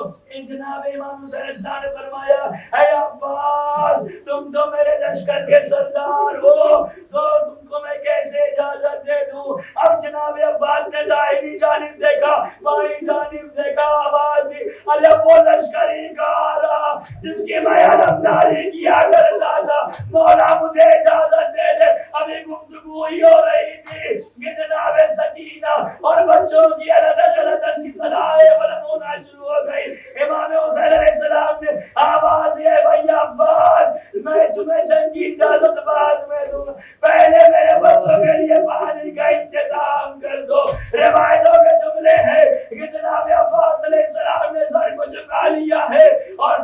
جناب امام حسین علیہ السلام نے فرمایا اے عباس تم تو میرے لشکر کے سردار ہو، تو تم کو میں کیسے اجازت دے دوں؟ اب جناب عباس نے دائنی جانب دیکھا، بائیں جانب دیکھا، آواز دی ارے وہ لشکری کا آ رہا جس کی میں علمداری کیا کرتا تھا، مولا مجھے اجازت دے دے۔ ابھی گفتگو ہی ہو رہی تھی کہ جناب سکینہ اور بچوں کی علدش کی صدائیں بلند ہونا شروع ہو گئی۔ امام حسین علیہ السلام نے آواز دی بھائی عباس میں تمہیں جنگ کی اجازت بعد میں دوں گا، پہلے میرے بچوں کے لیے پانی کا انتظام کر دو۔ روایتوں کے جملے ہیں کہ جناب عباس علیہ السلام نے سر کو جھکا لیا ہے اور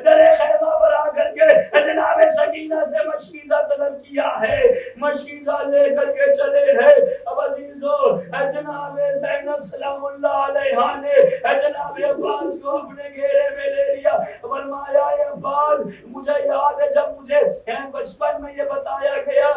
در خیمہ پر آ کر کے جناب سکینہ سے مشکیزہ طلب کیا ہے، مشکیزہ لے کر کے چلے ہیں۔ اب عزیزو جناب زینب سلام اللہ علیہا نے جناب عباس کو اپنے گھیرے میں لے لیا، فرمایا اے عباس مجھے یاد ہے جب مجھے بچپن میں یہ بتایا گیا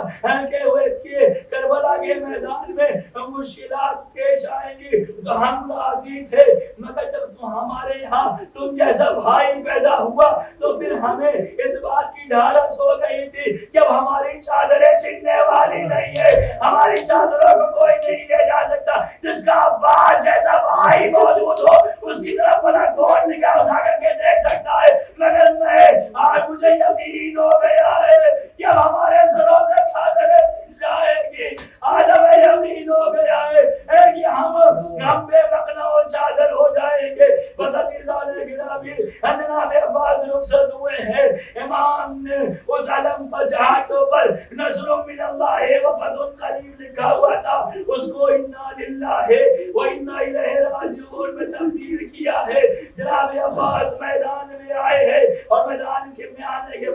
کہ کربلا کے میدان میں مشکلات پیش آئیں گی تو ہم راضی تھے، مگر جب ہمارے یہاں تم جیسا بھائی پیدا ہوا تو پھر ہمیں اس بات کی ڈھارس ہو گئی تھی کہ اب ہماری چادریں چھننے والی نہیں ہے، ہماری چادروں کو کوئی نہیں لے جا سکتا، جس کا عباس جیسا بھائی موجود ہو اس کی طرف بنا کون نگاہ اٹھا کر کے دیکھ سکتا ہے؟ مگر میں آج مجھے یقین ہو گیا ہے کہ اب ہمارے سروں سے چادریں چھن جائے گی، آج ہمیں یقین ہو گیا ہے کہ ہم بے مقنا و چادر ہو جائیں گے۔ بس عزیزان گرامی جناب عباس رخصت ہوئے ہیں، امام نے اس علم پر جہاں کے اوپر نصر من اللہ و فتح قریب لکھا ہوا تھا اس کو انا للہ و انا الیہ راجعون میں تبدیل کیا ہے۔ جناب عباس میدان میں آئے ہیں اور میدان میں آنے کے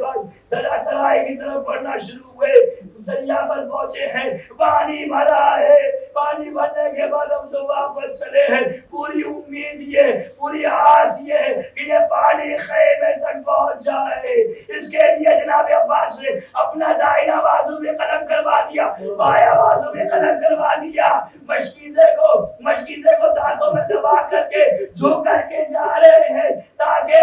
بعد ترائی کی طرف بڑھنا شروع ہوئے، دریا پر پہنچے ہیں، پانی بھرا ہے، پانی بھرنے کے بعد ہم تو واپس چلے ہیں، پوری امید یہ پوری آس یہ ہے کہ یہ پانی خیمے تک پہنچ جائے۔ اس کے لیے جناب عباس نے اپنا دائنا بازو میں قلم کروا دیا، بایاں بازو میں قلم کروا دیا، مشکیزے کو دانتوں میں دبا کر کے جھوک کر کے جا رہے ہیں تاکہ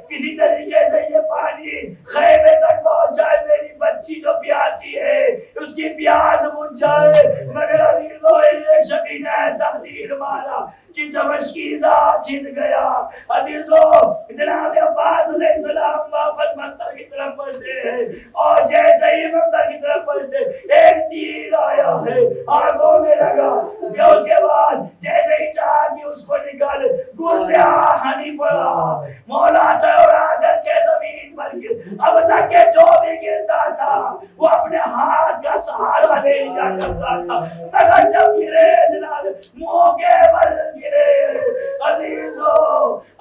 کسی طریقے سے یہ پانی خیمے تک پہنچ جائے، میری بچی جو پیاسی ہے اس کی پیاس بجھ جائے۔ مگر عزیزو ایک شکینہ ایسا تیر مارا کہ جب مشکیزہ چھن گیا۔ عزیزو جناب عباس علیہ السلام واپس مقتل کی طرف بڑھتے ہیں اور جیسے ہی مقتل کی طرف بڑھتے ایک تیر آیا ہے آنکھوں میں لگا، پھر اس کے بعد جیسے ہی چاہا کہ اس کو نکالے گر سے آہنی پڑا، مولا دوڑا کر کے زمین پر گر۔ اب تک کہ جو بھی گرتا تھا وہ اپنے ہاتھ کا سہارا لے لیا کرتا تھا، مگر جب گرے جناب منہ کے بل گرے۔ عزیزو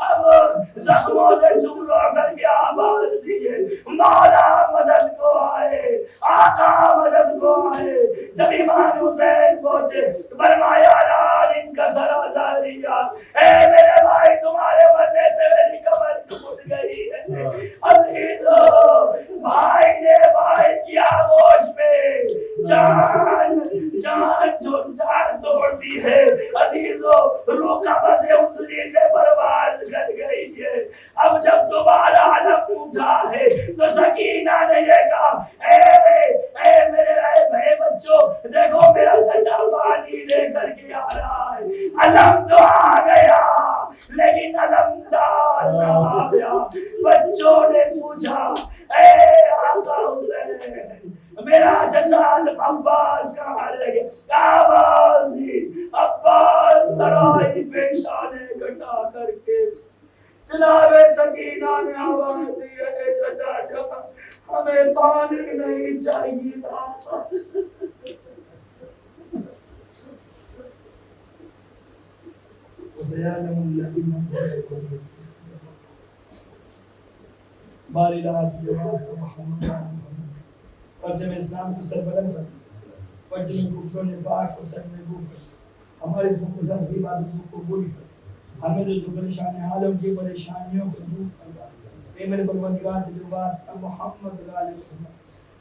اب زخموں سے چور ہو کر کے آواز دیے مولا مدد کو آئے، آقا مدد کو آئے۔ جب امام حسین پہنچے فرمایا لال ان کا سرا زہریہ، اے میرے بھائی تمہارے مرنے سے میری قبر ٹوٹ گئی ہے۔ عزیزو بھائی نے بھائی کی آغوش میں جان توڑ دی ہے۔ عزیزو روح قبض عذری سے پرواز کر گئی ہے۔ اب جب دوبارہ علم اٹھا ہے تو سکینہ نے یہ کہا اے میرے بچوں دیکھو میرا چچا پانی لے کر کے آ رہا ہے۔ علم تو آ گیا لیکن علمدار نہ آ گیا۔ بچوں نے پوچھا اے آقا حسین میرا چچا عباس کہاں رہ گیا؟ آواز دی عباس ترائی پیشانے کٹا کر کے جناب سکینہ نے آواز دی اے چچا جب ہمیں پانی نہیں چاہیے تھا۔ وسيعلم الذين يتقون باری رات جواز محمد اور جب اسلام کو سربلند کر اور جب کفر و نفاق کو سر میں گو کر ہمارے اس مقدس عبادت کو قبول کر ہمیں جو پریشان حالوں کی پریشانیوں کو دور فرما اے میرے پروردگار جو واسطہ محمد علیہ وسلم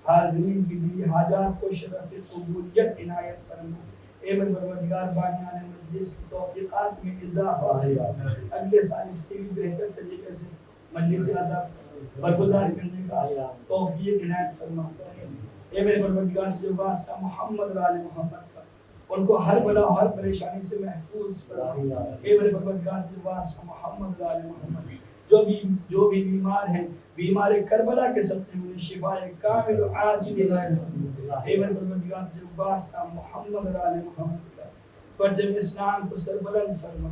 حاضرین کی دلی حاجات کو شرف قبولیت عنایت فرما اے میرے پروردگار بانیان مجلس کی توفیقات میں اضافہ اگلے سال اس سے بھی بہتر طریقے سے مجلس عذاب برگزار کرنے کا توفیق عنایت فرما اے میرے پروردگار جو واسطہ محمد علیہ محمد کا ان کو ہر بلا ہر پریشانی سے محفوظ فرما اے میرے پروردگار جو واسطہ محمد علیہ محمد جو بھی بیمار ہیں بیمار کربلا کے صدقے میں شفاء کامل و عاجل عنایت فرما اے میرے پروردگار جو واسطہ محمد علیہ محمد کا پرچم اسلام کو سربلند فرما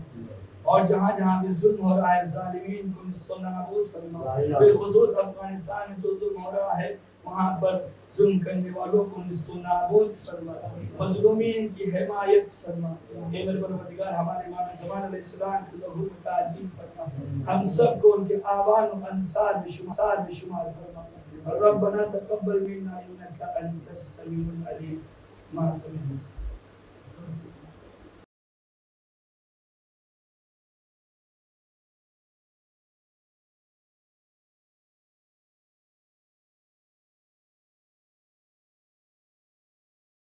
اور جہاں جہاں بھی ظلم ہو رہا ہے ظالمین کو نصف و نابود فرما بالخصوص افغانستان میں جو ظلم ہو رہا ہے وہاں پر ظلم کرنے والوں کو نصف و نابود فرما مظلومین کی حمایت فرما اے میرے پروردگار ہمارے امام زمان علیہ السلام کے ظہور میں تعجیل فرما ہم سب کو ان کے آبان و انصار میں شمار فرما ربنا تقبل منا انك انت السميع العليم